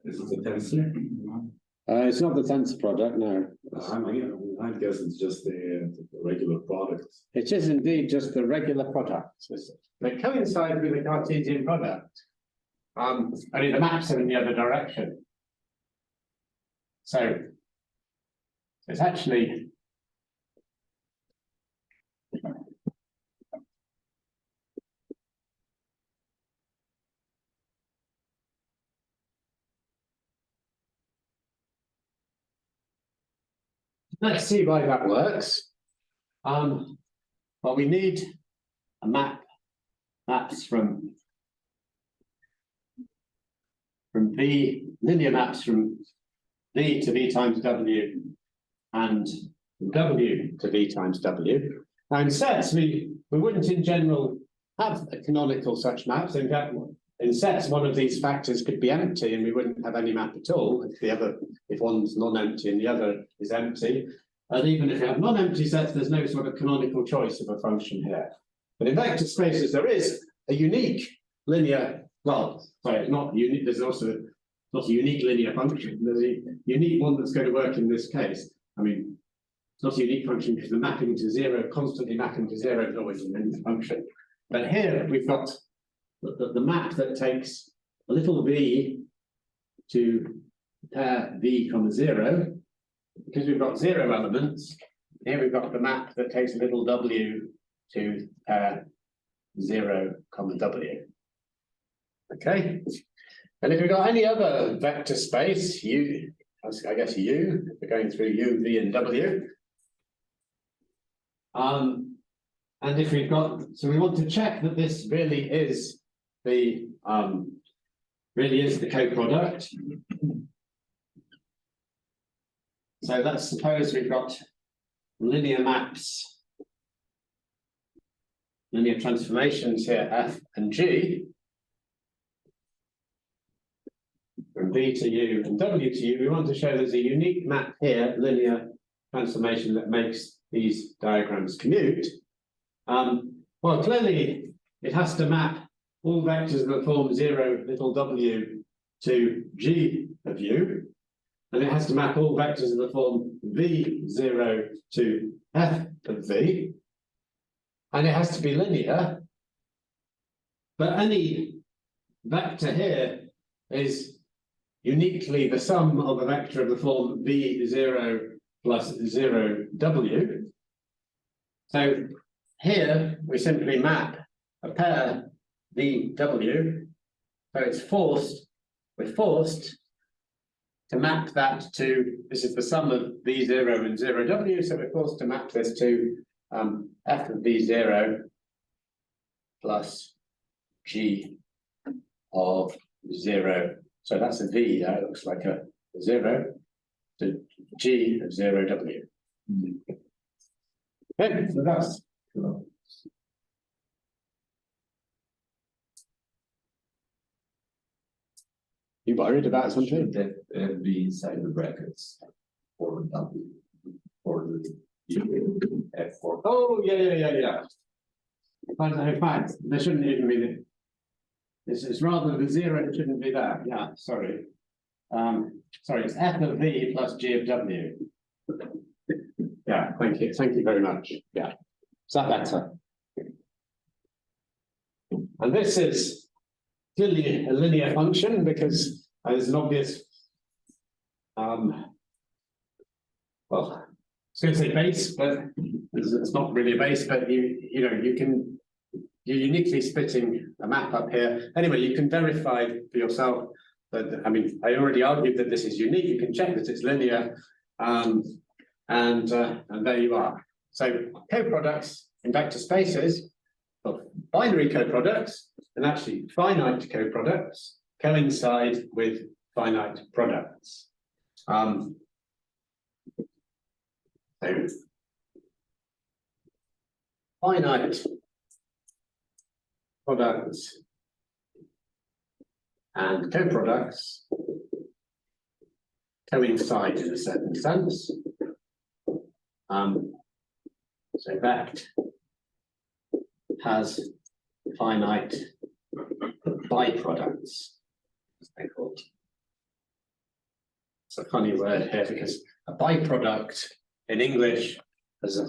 Is it the tensor? It's not the tensor product, no. I guess it's just the regular product. It is indeed just the regular product. They coincide with the Cartesian product. Only the maps are in the other direction. So it's actually let's see why that works. Well, we need a maps from V, linear maps from V to V times W and W to V times W. Now in sets, we wouldn't in general have a canonical such maps. In fact, in sets, one of these factors could be empty and we wouldn't have any map at all if one's non-empty and the other is empty. And even if you have non-empty sets, there's no sort of canonical choice of a function here. But in vector spaces, there is a unique linear, well, sorry, not unique, there's also not a unique linear function. There's a unique one that's going to work in this case. I mean, it's not a unique function because the mapping to zero, constantly mapping to zero is always a linear function. But here we've got the map that takes a little v to pair v comma 0. Because we've got 0 elements, here we've got the map that takes a little w to pair 0 comma w. Okay, and if we've got any other vector space, u, I guess u, we're going through u, v, and w. And if we've got, so we want to check that this really is the coproduct. So let's suppose we've got linear maps, linear transformations here, f and g, from v to u and w to u. We want to show there's a unique map here, linear transformation that makes these diagrams commute. Well, clearly it has to map all vectors of the form 0 little w to g of u. And it has to map all vectors of the form v0 to f of v. And it has to be linear. But any vector here is uniquely the sum of a vector of the form v0 plus 0w. So here we simply map a pair vw. So it's forced, we're forced to map that to, this is the sum of v0 and 0w, so we're forced to map this to f of v0 plus g of 0. So that's a v there, it looks like a 0, to g of 0w. Okay, so that's cool. You worried about something? That be inside the brackets for W for the F4. Oh, yeah. But in fact, there shouldn't even be this is rather the 0, it shouldn't be there. Yeah, sorry. Sorry, it's f of v plus g of w. Yeah, thank you. Thank you very much. Yeah. Is that better? And this is clearly a linear function because there's an obvious well, I was going to say base, but it's not really a base, but you're uniquely splitting a map up here. Anyway, you can verify for yourself that, I mean, I already argued that this is unique. You can check that it's linear, and there you are. So coproducts in vector spaces, well, binary coproducts, and actually finite coproducts coincide with finite products. So finite products and coproducts coincide in a certain sense. So vect has finite byproducts, as they call it. It's a funny word here because a byproduct in English, as a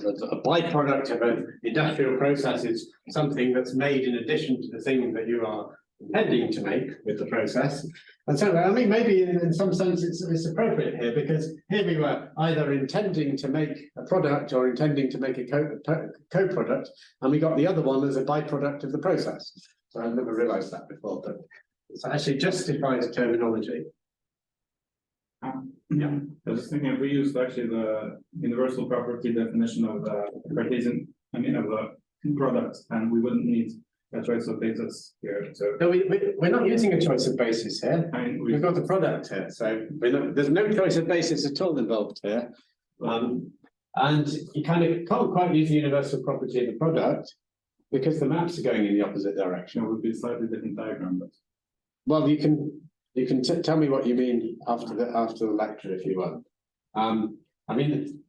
byproduct of an industrial process, is something that's made in addition to the thing that you are intending to make with the process. And so, I mean, maybe in some sense it's appropriate here, because here we were either intending to make a product or intending to make a co-product, and we got the other one as a byproduct of the process. So I've never realized that before, but it's actually justifies terminology. Yeah, I was just thinking if we used actually the universal property definition of the Cartesian, of the product, and we wouldn't need a choice of basis here. So No, we're not using a choice of basis here. I mean, We've got the product here, so there's no choice of basis at all involved here. And you kind of can't quite use the universal property of the product because the maps are going in the opposite direction. it would be a slightly different diagram, but Well, you can tell me what you mean after the lecture if you want. I mean,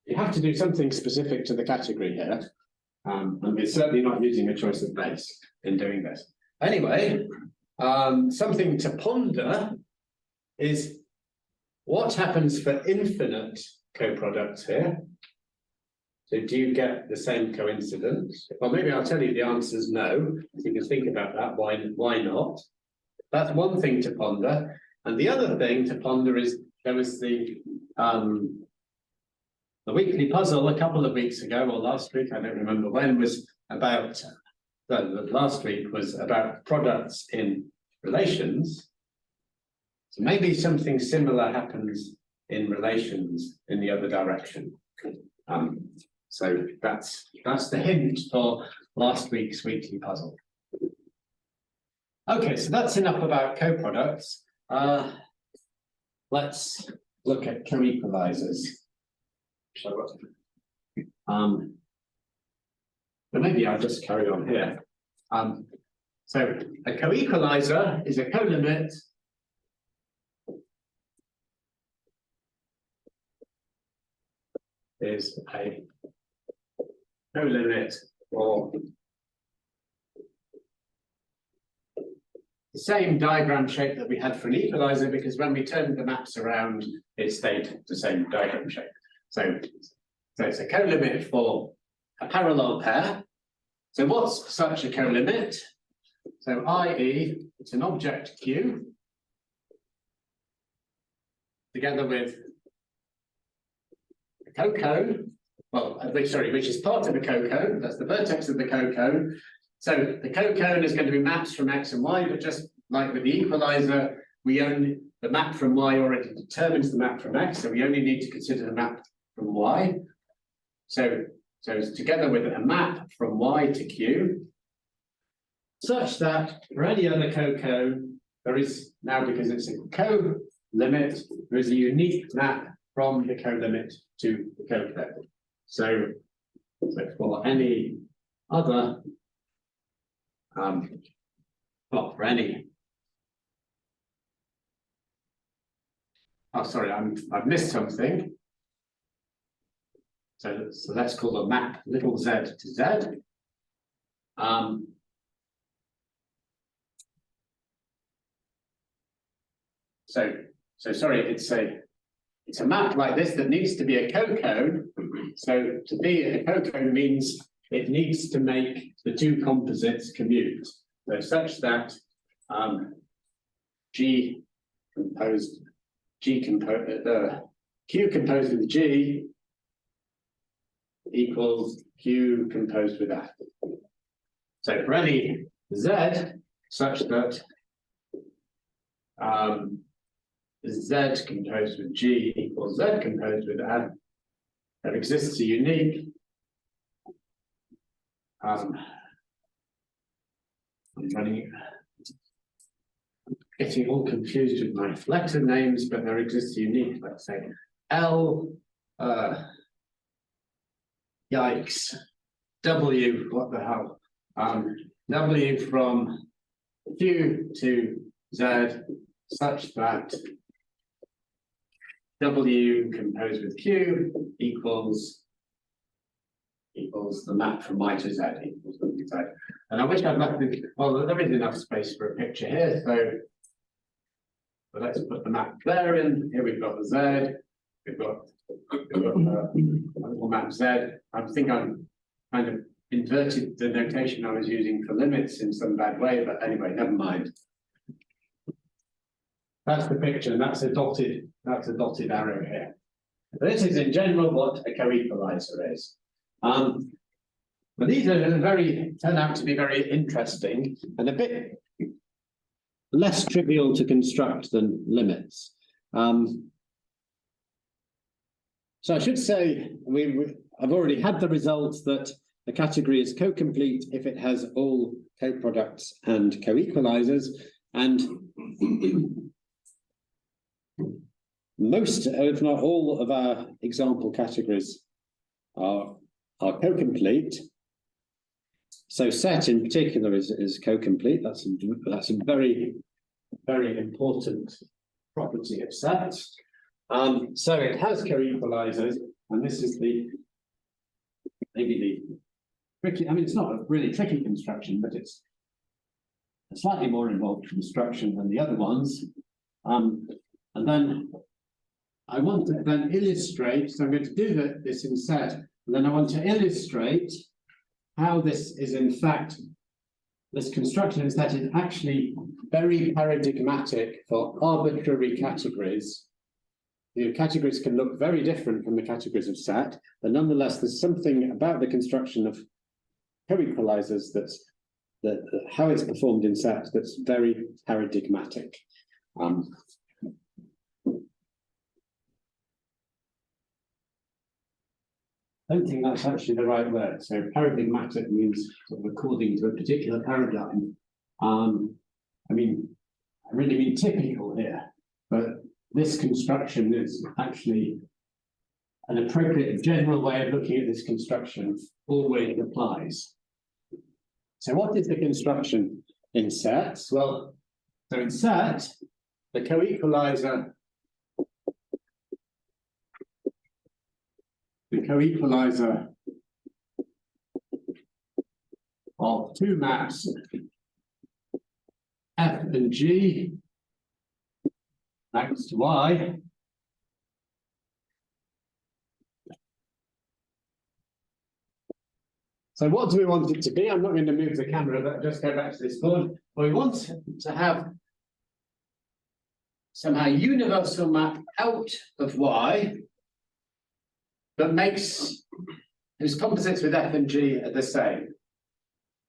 you have to do something specific to the category here. And we're certainly not using a choice of base in doing this. Anyway, something to ponder is what happens for infinite co-products here. So do you get the same coincidence? Well, maybe I'll tell you the answer is no. You can think about that. Why not? That's one thing to ponder. And the other thing to ponder is there was the weekly puzzle a couple of weeks ago, or last week, I don't remember when, was about, the last week was about products in relations. So maybe something similar happens in relations in the other direction. So that's the hint for last week's weekly puzzle. Okay, so that's enough about co-products. Let's look at coequalisers. But maybe I'll just carry on here. So a coequaliser is a colimit for the same diagram shape that we had for an equaliser, because when we turned the maps around, it stayed the same diagram shape. So it's a colimit for a parallel pair. So what's such a colimit? So i.e. it's an object Q together with a cocone, which is part of the cocone, that's the vertex of the cocone. So the cocone is going to be maps from X and Y, but just like with the equaliser, the map from Y already determines the map from X, so we only need to consider the map from Y. So it's together with a map from Y to Q, such that for any other cocone, there is now, because it's a co-limit, there is a unique map from the co-limit to the cocone. So for any other, for any, oh, sorry, I've missed something. So let's call the map little z to z. So sorry, it's a map like this that needs to be a cocone. So to be a cocone means it needs to make the two composites commute. So such that Q composed with G equals Q composed with F. So for any Z such that Z composed with G equals Z composed with F, there exists a unique I'm getting all confused with my letter names, but there exists a unique, let's say, L, yikes, W, what the hell, W from Q to Z, such that W composed with Q equals the map from Y to Z equals W to Z. And I wish I'd left it, well, there is enough space for a picture here, so let's put the map there in. Here we've got the Z, we've got a little map Z. I think I'm kind of inverted the notation I was using for limits in some bad way, but anyway, never mind. That's the picture, and that's a dotted arrow here. This is in general what a coequalizer is. But these are turn out to be very interesting and a bit less trivial to construct than limits. So I should say I've already had the result that a category is co-complete if it has all coproducts and coequalisers, and most, if not all, of our example categories are co-complete. So set in particular is co-complete. That's a very, very important property of set. So it has coequalisers, and this is maybe the tricky. I mean, it's not a really tricky construction, but it's a slightly more involved construction than the other ones. And then I want to then illustrate. So I'm going to do this in set, and then I want to illustrate how this is in fact, this construction in set is actually very paradigmatic for arbitrary categories. You know, categories can look very different from the categories of set, but nonetheless, there's something about the construction of coequalisers that's how it's performed in set that's very paradigmatic. I don't think that's actually the right word. So paradigmatic means sort of according to a particular paradigm. I mean, I really mean typical here, but this construction is actually an appropriate general way of looking at this construction, always applies. So what is the construction in sets? Well, so in set, the coequalizer of two maps F and G X to Y So what do we want it to be? I'm not going to move the camera, but just go back to this board. We want to have somehow universal map out of Y that makes whose composites with F and G are the same.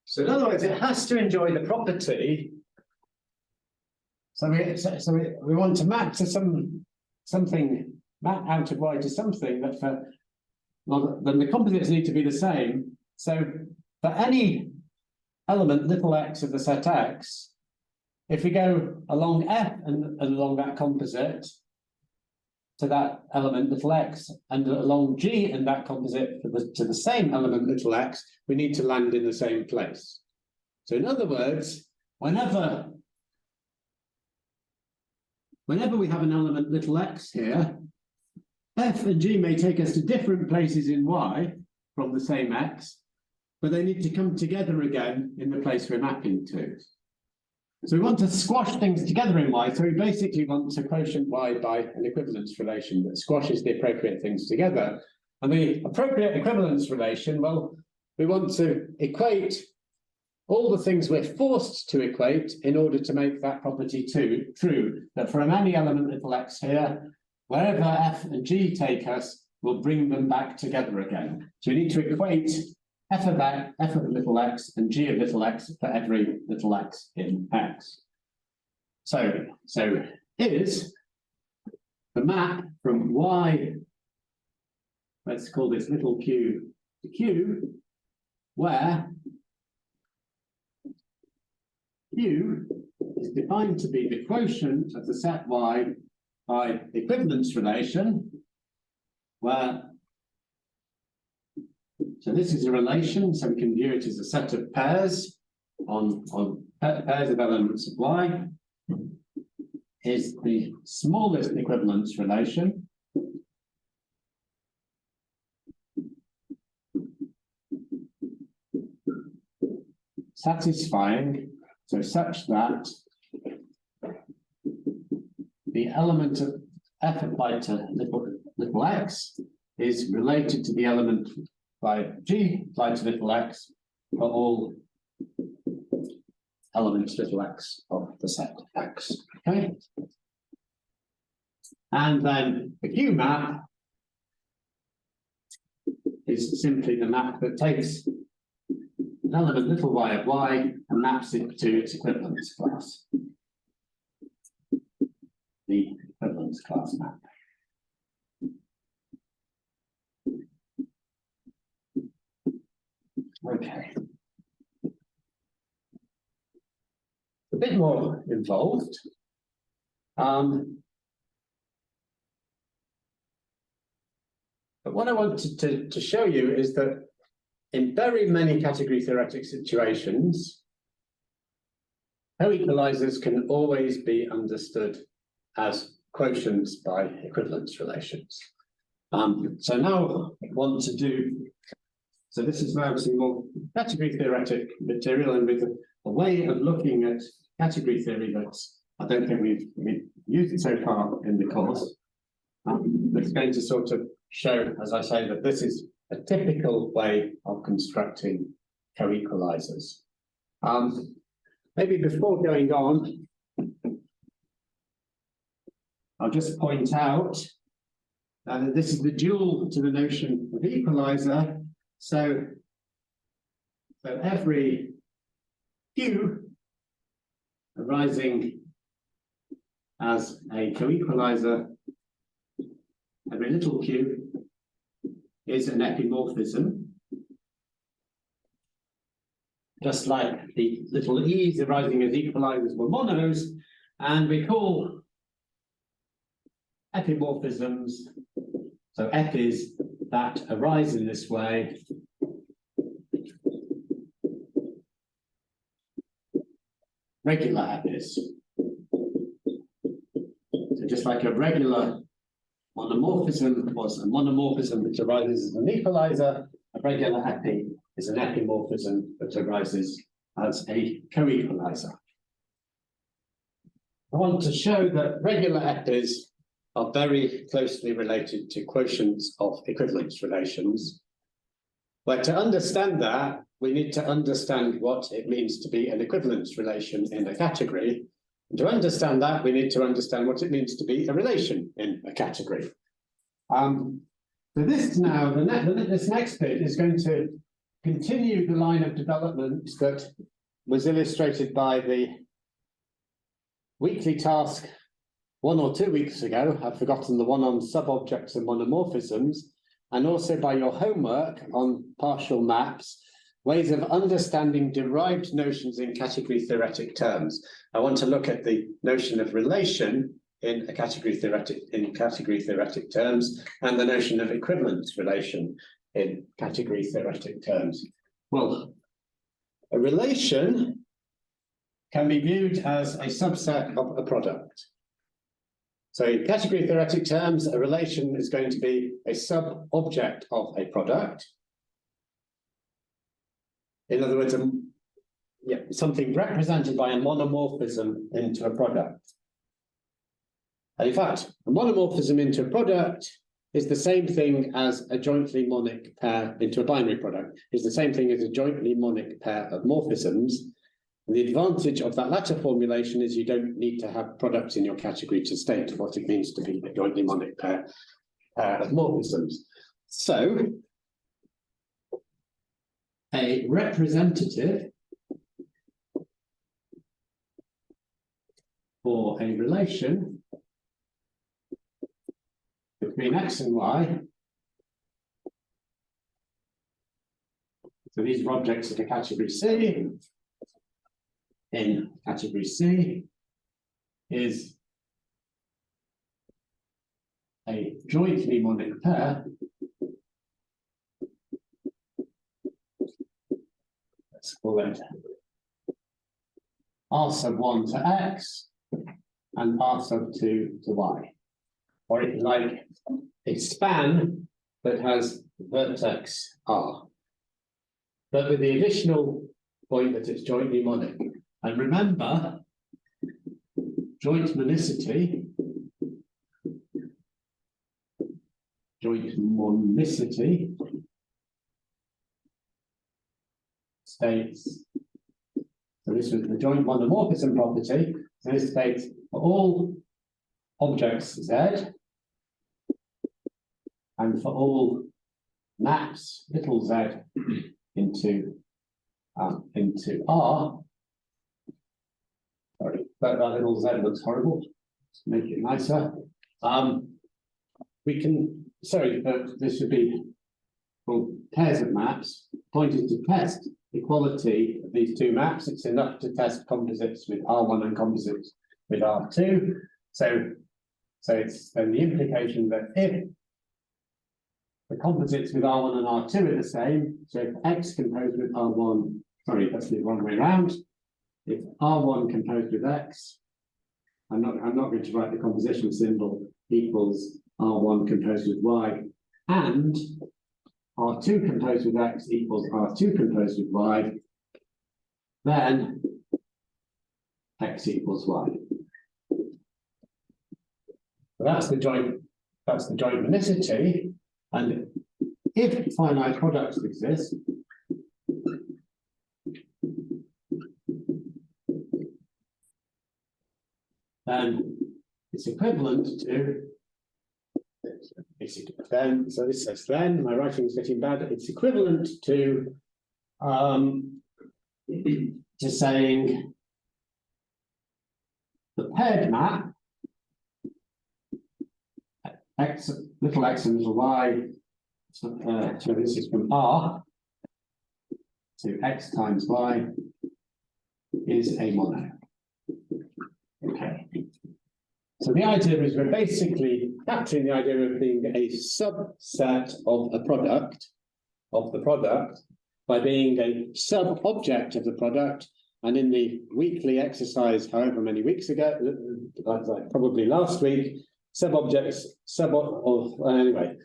So in other words, it has to enjoy the property. So we want to map to something map out of Y to something that then the composites need to be the same. So for any element little x of the set X, if we go along F and along that composite to that element little x, and along G and that composite to the same element little x, we need to land in the same place. So in other words, whenever we have an element little x here, F and G may take us to different places in Y from the same X, but they need to come together again in the place we're mapping to. So we want to squash things together in Y, so we basically want to quotient Y by an equivalence relation that squashes the appropriate things together. And the appropriate equivalence relation, well, we want to equate all the things we're forced to equate in order to make that property true, that from any element little x here, wherever F and G take us, we'll bring them back together again. So we need to equate F of little x and G of little x for every little x in X. So is the map from Y, let's call this little q to Q, where Q is defined to be the quotient of the set Y by equivalence relation, where so this is a relation, so we can view it as a set of pairs on pairs of elements of Y, is the smallest equivalence relation. Satisfying, so such that the element of F applied to little x is related to the element by G applied to little x for all elements little x of the set X. Okay. And then the Q map is simply the map that takes an element little y of y and maps it to its equivalence class. The equivalence class map. Okay. A bit more involved. But what I wanted to show you is that in very many category theoretic situations, coequalisers can always be understood as quotients by equivalence relations. So now I want to do, so this is now some more category theoretic material, and with a way of looking at category theory that's, I don't think we've used it so far in the course. It's going to sort of show, as I say, that this is a typical way of constructing coequalisers. Maybe before going on, I'll just point out that this is the dual to the notion of equaliser. So every Q arising as a coequaliser, every little q is an epimorphism. Just like the little e's arising as equalisers were monos, and we call epimorphisms, so epis that arise in this way, regular epis. So just like a regular monomorphism was a monomorphism which arises as an equaliser, a regular epi is an epimorphism that arises as a coequaliser. I want to show that regular epis are very closely related to quotients of equivalence relations. But to understand that, we need to understand what it means to be an equivalence relation in a category. And to understand that, we need to understand what it means to be a relation in a category. So this now, this next bit is going to continue the line of development that was illustrated by the weekly task 1 or 2 weeks ago. I've forgotten the one on subobjects and monomorphisms, and also by your homework on partial maps, ways of understanding derived notions in category theoretic terms. I want to look at the notion of relation in a category theoretic terms, and the notion of equivalence relation in category theoretic terms. Well, a relation can be viewed as a subset of a product. So in category theoretic terms, a relation is going to be a sub-object of a product. In other words, something represented by a monomorphism into a product. And in fact, a monomorphism into a product is the same thing as a jointly monic pair into a binary product. It's the same thing as a jointly monic pair of morphisms. And the advantage of that latter formulation is you don't need to have products in your category to state what it means to be a jointly monic pair of morphisms. So, a representative for a relation between x and y. So these are objects of the category C. In category C is a jointly monic pair. Let's call it R sub 1 to x and R sub 2 to y. Or if you like, a span that has vertex R. But with the additional point that it's jointly monic. And remember, joint monicity states, so this was the joint monomorphism property, so this states for all objects Z and for all maps little z into R. Sorry, that little z looks horrible. Let's make it nicer. We can, sorry, this should be called pairs of maps. Point is to test equality of these two maps. It's enough to test composites with R1 and composites with R2. So it's then the implication that if the composites with R1 and R2 are the same, so if X composed with R1, sorry, that's the wrong way around. If R1 composed with X, I'm not going to write the composition symbol equals R1 composed with Y, and R2 composed with X equals R2 composed with Y, then X equals Y. So that's the joint monicity, and if finite products exist, then it's equivalent to then, so this says then, my writing is getting bad, it's equivalent to saying the paired map x, little x and little y, so this is from R to x times y is a mono. Okay. So the idea is we're basically capturing the idea of being a subset of a product, of the product, by being a sub-object of the product. And in the weekly exercise, however many weeks ago, like probably last week, anyway,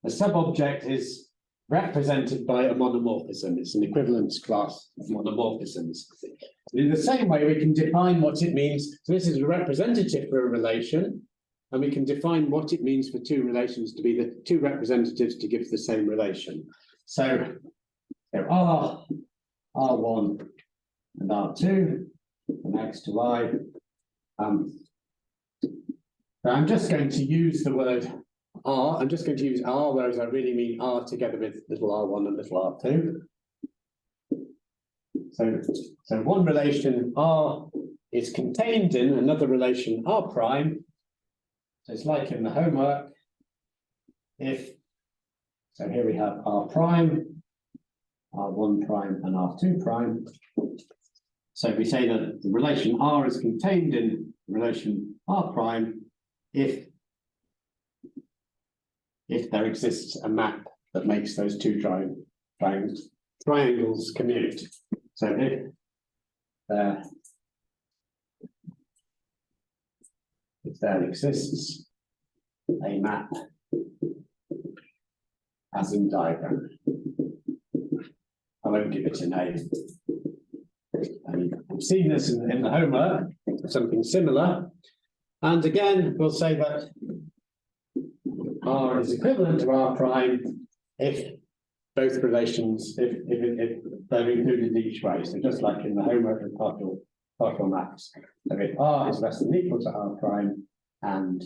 a sub-object is represented by a monomorphism. It's an equivalence class of monomorphisms. In the same way, we can define what it means. So this is a representative for a relation, and we can define what it means for two relations to be the two representatives to give the same relation. So there are R1 and R2, from X to Y. So I'm just going to use the word R. I'm just going to use R, whereas I really mean R together with little r1 and little r2. So one relation R is contained in another relation R prime. So it's like in the homework. So here we have R prime, R1 prime, and R2 prime. So we say that the relation R is contained in relation R prime if there exists a map that makes those two triangles commute. So if there exists a map as in diagram, I won't give it a name. And we've seen this in the homework, something similar. And again, we'll say that R is equivalent to R prime if both relations, if they're included each way. So just like in the homework and partial maps. So if R is less than or equal to R prime and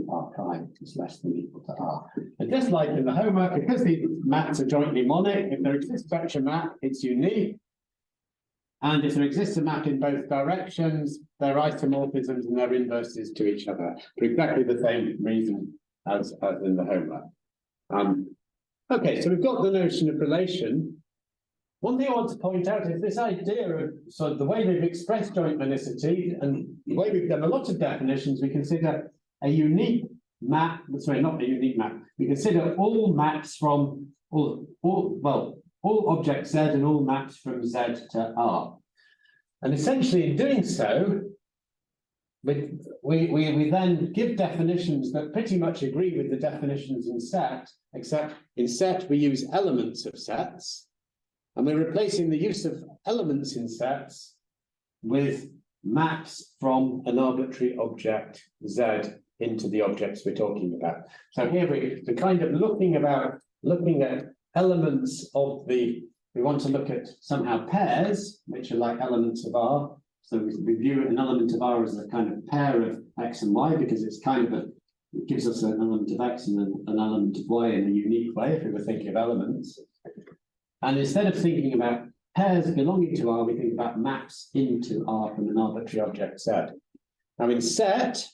R prime is less than or equal to R. And just like in the homework, because these maps are jointly monic, if there exists such a map, it's unique. And if there exists a map in both directions, they're isomorphisms and they're inverses to each other for exactly the same reason as in the homework. Okay, so we've got the notion of relation. One thing I want to point out is this idea of sort of the way we've expressed joint monicity and the way we've done a lot of definitions, we consider a unique map, sorry, not a unique map, we consider all maps from all objects Z and all maps from Z to R. And essentially in doing so, we then give definitions that pretty much agree with the definitions in set, except in set we use elements of sets, and we're replacing the use of elements in sets with maps from an arbitrary object Z into the objects we're talking about. So here we're kind of looking at elements of the we want to look at somehow pairs, which are like elements of R. So we view an element of R as a kind of pair of X and Y, because it's kind of it gives us an element of X and an element of Y in a unique way, if we were thinking of elements. And instead of thinking about pairs belonging to R, we think about maps into R from an arbitrary object set. Now in set,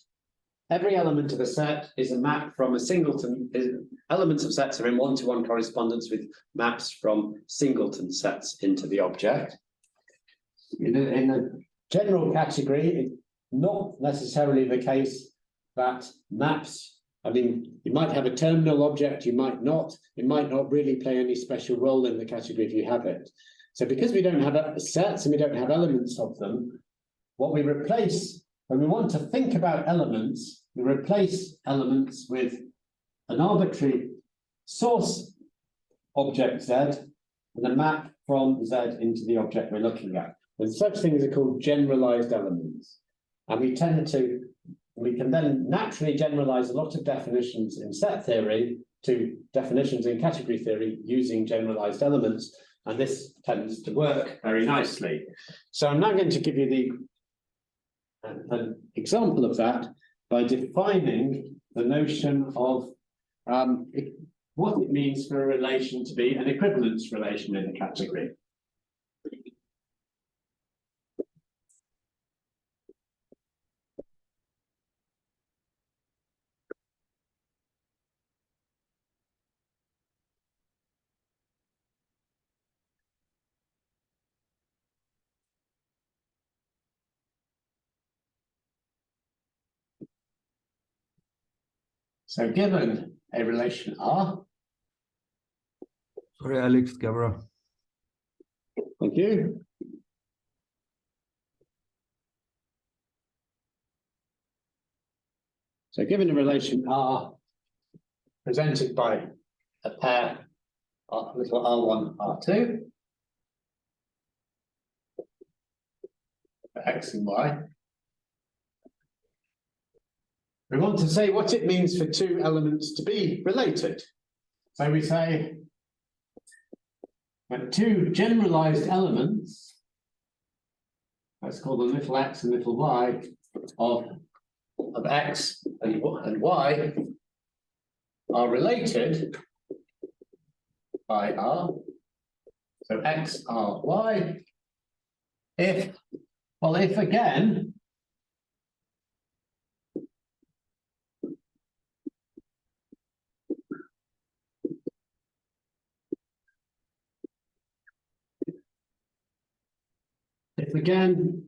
every element of a set is a map from a singleton. Elements of sets are in one-to-one correspondence with maps from singleton sets into the object. In a general category, it's not necessarily the case that maps, I mean, you might have a terminal object, you might not. It might not really play any special role in the category if you have it. So because we don't have sets and we don't have elements of them, what we replace, when we want to think about elements, we replace elements with an arbitrary source object Z and a map from Z into the object we're looking at. And such things are called generalized elements. And we can then naturally generalize a lot of definitions in set theory to definitions in category theory using generalized elements. And this tends to work very nicely. So I'm now going to give you an example of that by defining the notion of what it means for a relation to be an equivalence relation in a category. So given a relation R. Sorry, Alex, camera. Thank you. So given a relation R presented by a pair of little R1, R2, for X and Y. We want to say what it means for two elements to be related. So we say that two generalized elements, let's call them little x and little y, of X and Y are related by R. So X, R, Y. If again,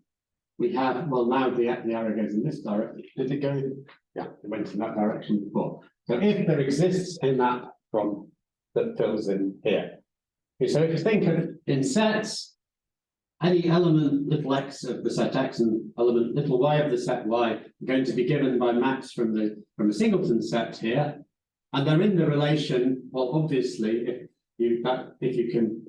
we have, well, now the arrow goes in this direction. Did it go? Yeah, it went in that direction before. So if there exists a map from that fills in here. Okay, so if you think of in sets, any element little x of the set X and element little y of the set Y are going to be given by maps from a singleton set here, and they're in the relation. Well, obviously, if you can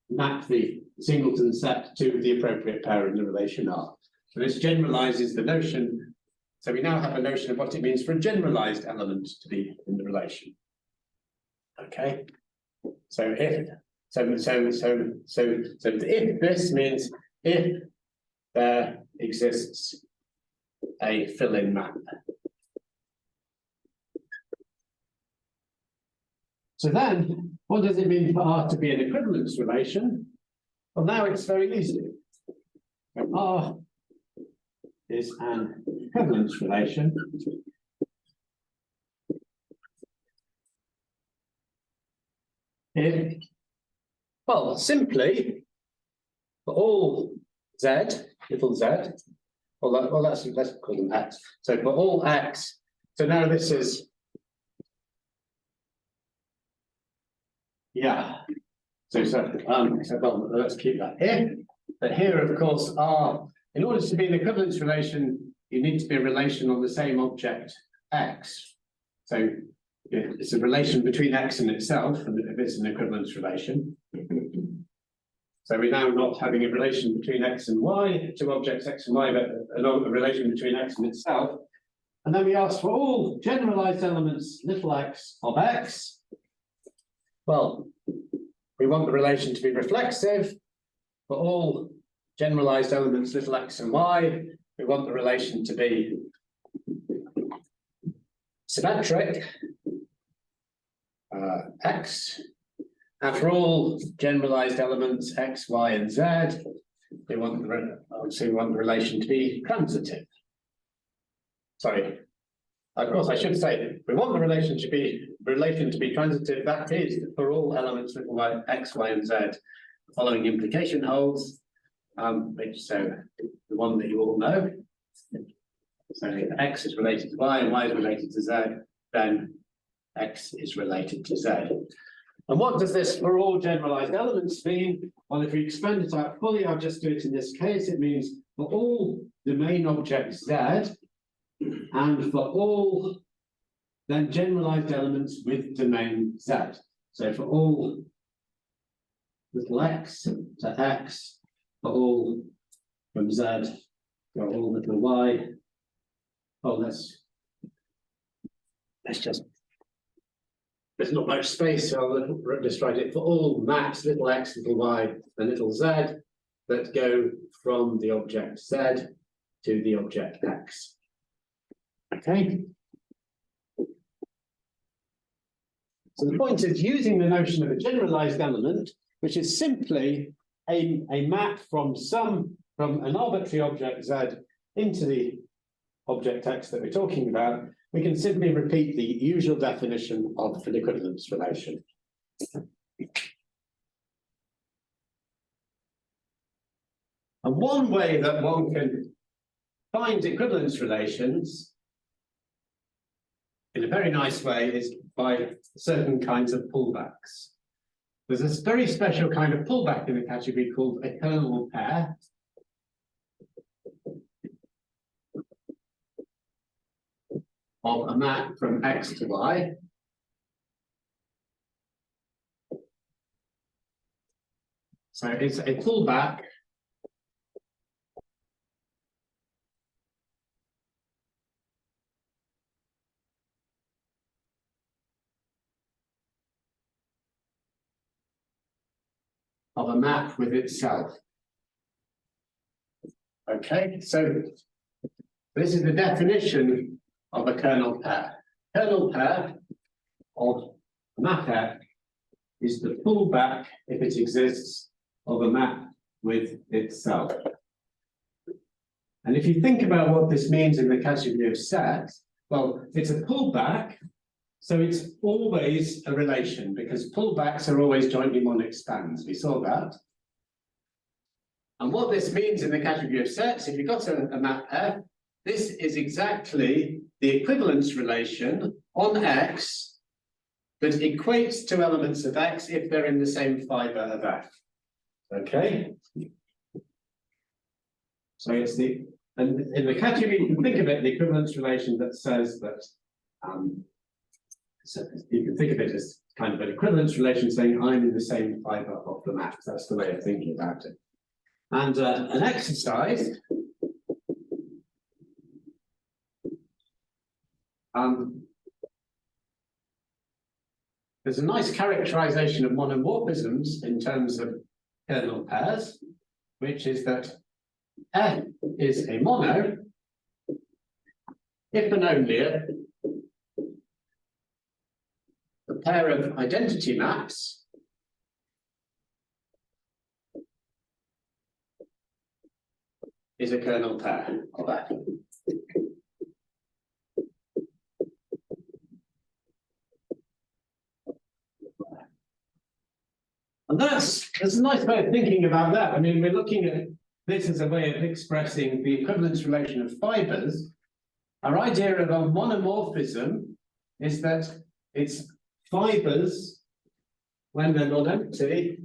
map the singleton set to the appropriate pair in the relation R. So this generalizes the notion. So we now have a notion of what it means for a generalized element to be in the relation. Okay. So if this means if there exists a fill-in map. So then, what does it mean for R to be an equivalence relation? Well, now it's very easy. R is an equivalence relation if, well, simply for all Z, little z, well, let's call them X. So for all X, so now this is, yeah. So well, let's keep that here. But here, of course, R, in order to be an equivalence relation, you need to be a relation on the same object X. So it's a relation between X and itself, and if it's an equivalence relation. So we're now not having a relation between X and Y, two objects X and Y, but a relation between X and itself. And then we ask for all generalized elements little x of X. Well, we want the relation to be reflexive for all generalized elements little x and y. We want the relation to be symmetric, x, and for all generalized elements x, y, and z, we want obviously we want the relation to be transitive. Sorry, of course I should say we want the relation to be transitive. That is for all elements little y, x, y, and z. The following implication holds, which so the one that you all know. So if x is related to y and y is related to z, then x is related to z. And what does this for all generalized elements mean? Well, if we expand it out fully, I'll just do it in this case. It means for all domain objects z, and for all then generalized elements with domain z. So for all little x to x, for all from z, for all little y. Oh, let's just, there's not much space, so I'll just write it for all maps, little x, little y, and little z that go from the object z to the object x. Okay. So the point is using the notion of a generalized element, which is simply a map from an arbitrary object z into the object x that we're talking about. We can simply repeat the usual definition of an equivalence relation. And one way that one can find equivalence relations in a very nice way is by certain kinds of pullbacks. There's this very special kind of pullback in the category called a kernel pair. Of a map from x to y. So it's a pullback of a map with itself. Okay, so this is the definition of a kernel pair. Kernel pair of a map F is the pullback, if it exists, of a map with itself. And if you think about what this means in the category of set, well, it's a pullback, so it's always a relation, because pullbacks are always jointly mon-expands. We saw that. And what this means in the category of sets, if you've got a map F, this is exactly the equivalence relation on X that equates to elements of X if they're in the same fiber of F. Okay? So it's and in the category, you can think of it, the equivalence relation that says that, so you can think of it as kind of an equivalence relation saying I'm in the same fiber of the map. That's the way of thinking about it. And an exercise. There's a nice characterization of monomorphisms in terms of kernel pairs, which is that F is a mono if and only if the pair of identity maps is a kernel pair of F. And there's a nice way of thinking about that. I mean, we're looking at this as a way of expressing the equivalence relation of fibers. Our idea of a monomorphism is that it's fibers, when they're not empty,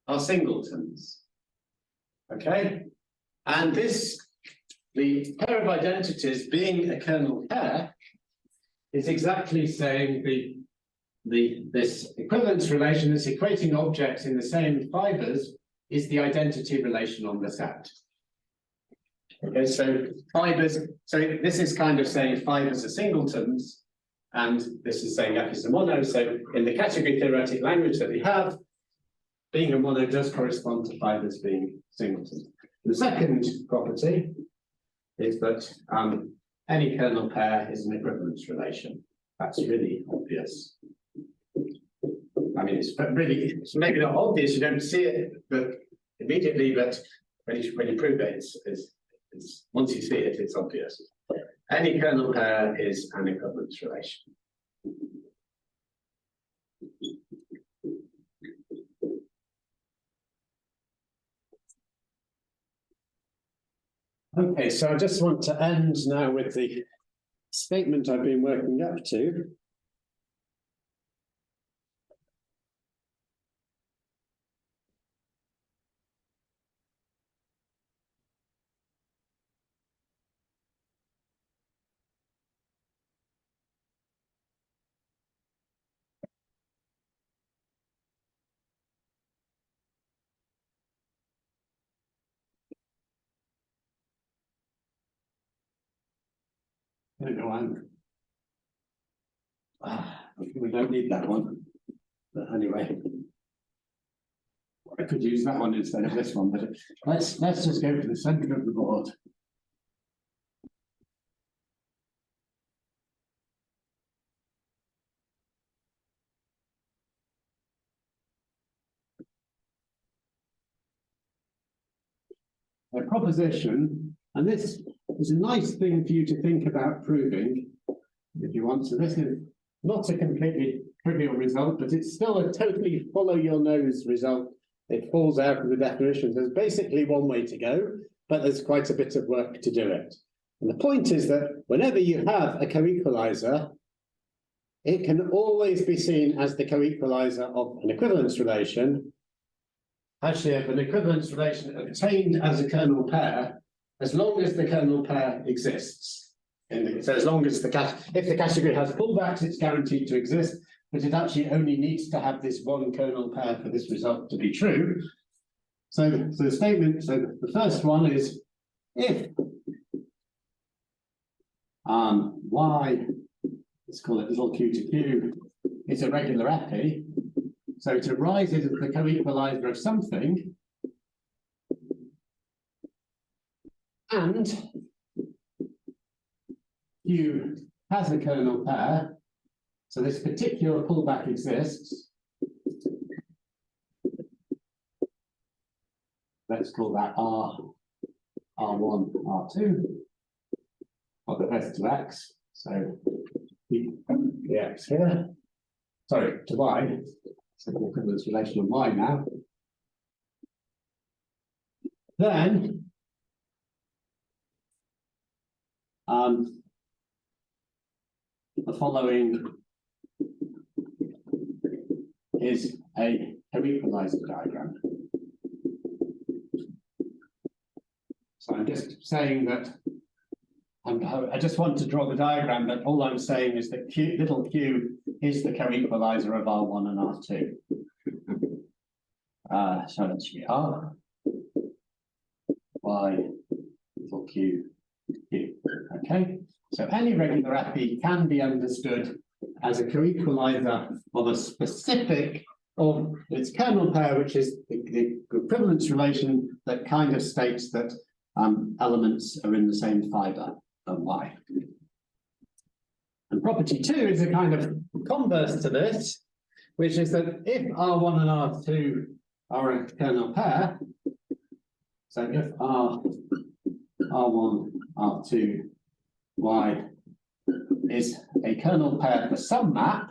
are singletons. Okay? And the pair of identities being a kernel pair is exactly saying this equivalence relation that's equating objects in the same fibers is the identity relation on the set. Okay, so fibers, so this is kind of saying fibers are singletons, and this is saying F is a mono. So in the category theoretic language that we have, being a mono does correspond to fibers being singletons. The second property is that any kernel pair is an equivalence relation. That's really obvious. I mean, it's it's maybe not obvious, you don't see it but immediately, but when you prove it, it's once you see it, it's obvious. Any kernel pair is an equivalence relation. Okay, so I just want to end now with the statement I've been working up to. I don't know, we don't need that one, but anyway. I could use that one instead of this one, but let's just go to the center of the board. A proposition, and this is a nice thing for you to think about proving, if you want to. This is not a completely trivial result, but it's still a totally follow your nose result. It falls out of the definition. There's basically one way to go, but there's quite a bit of work to do it. And the point is that whenever you have a coequalizer, it can always be seen as the coequalizer of an equivalence relation, actually of an equivalence relation obtained as a kernel pair, as long as the kernel pair exists. So as long as if the category has pullbacks, it's guaranteed to exist, but it actually only needs to have this one kernel pair for this result to be true. So the statement, so the first one is if y, let's call it little q to q, is a regular epi, so it arises as the coequalizer of something, and q has a kernel pair, so this particular pullback exists. Let's call that R1, R2, or the rest to X. So the X here, sorry, to Y. So the equivalence relation of Y now. Then the following is a coequalizer diagram. So I'm just saying that I just want to draw the diagram, but all I'm saying is that little q is the coequalizer of R1 and R2. So that should be R, Y, little q, q. Okay, so any regular epi can be understood as a coequalizer of a specific, of its kernel pair, which is the equivalence relation that kind of states that elements are in the same fiber of Y. And property 2 is a kind of converse to this, which is that if R1 and R2 are a kernel pair, so if R1, R2, Y is a kernel pair for some map,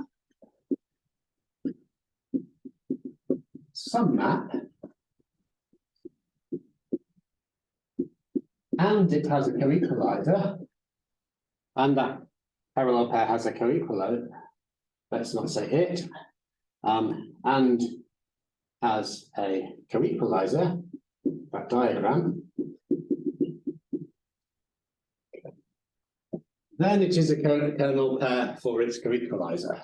and it has a coequalizer, and that parallel pair has a coequalizer, let's not say it, and has a coequalizer, that diagram, then it is a kernel pair for its coequalizer.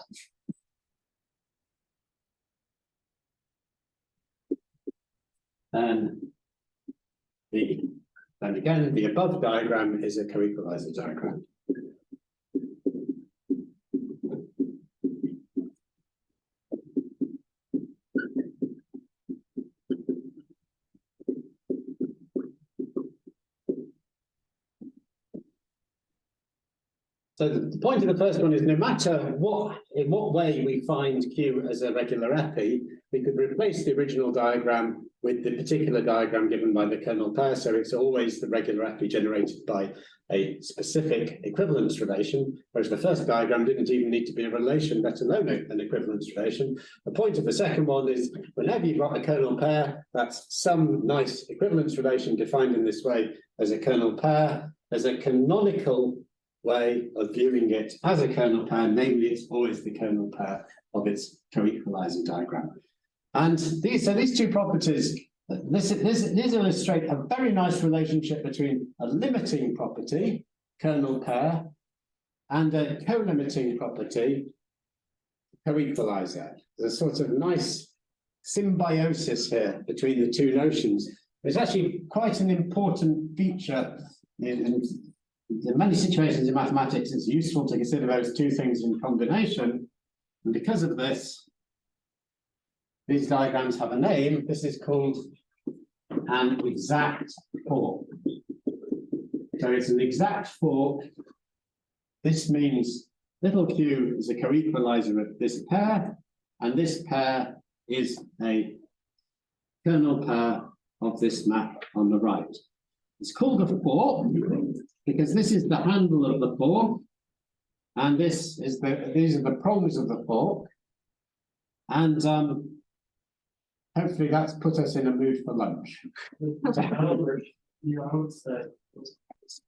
Then again, the above diagram is a coequalizer diagram. So the point of the first one is no matter in what way we find Q as a regular epi, we could replace the original diagram with the particular diagram given by the kernel pair. So it's always the regular epi generated by a specific equivalence relation, whereas the first diagram didn't even need to be a relation, let alone an equivalence relation. The point of the second one is whenever you've got a kernel pair, that's some nice equivalence relation defined in this way as a kernel pair. There's a canonical way of viewing it as a kernel pair, namely it's always the kernel pair of its coequalizer diagram. And these two properties, these illustrate a very nice relationship between a limiting property, kernel pair, and a co-limiting property, coequalizer. There's a sort of nice symbiosis here between the two notions. It's actually quite an important feature in many situations in mathematics. It's useful to consider those two things in combination. And because of this, these diagrams have a name. This is called an exact fork. So it's an exact fork. This means little q is a coequalizer of this pair, and this pair is a kernel pair of this map on the right. It's called a fork because this is the handle of the fork, and these are the prongs of the fork, and hopefully that's put us in a mood for lunch.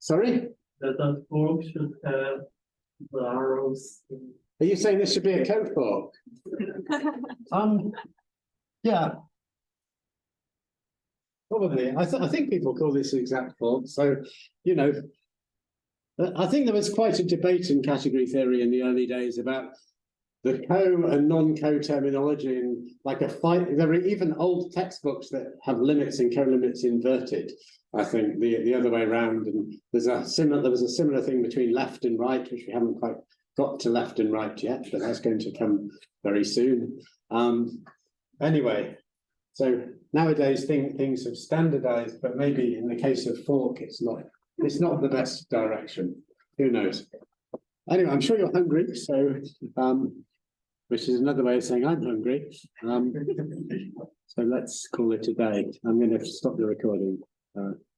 Sorry? That fork should have the arrows. Are you saying this should be a code fork? Yeah. Probably. I think people call this exact fork. So, you know, I think there was quite a debate in category theory in the early days about the co and non-co terminology, and like a fight. There are even old textbooks that have limits and co-limits inverted. I think the other way around, and there was a similar thing between left and right, which we haven't quite got to left and right yet, but that's going to come very soon. Anyway, so nowadays things have standardized, but maybe in the case of fork, it's not the best direction. Who knows? Anyway, I'm sure you're hungry, so which is another way of saying I'm hungry. So let's call it a day. I'm going to stop the recording.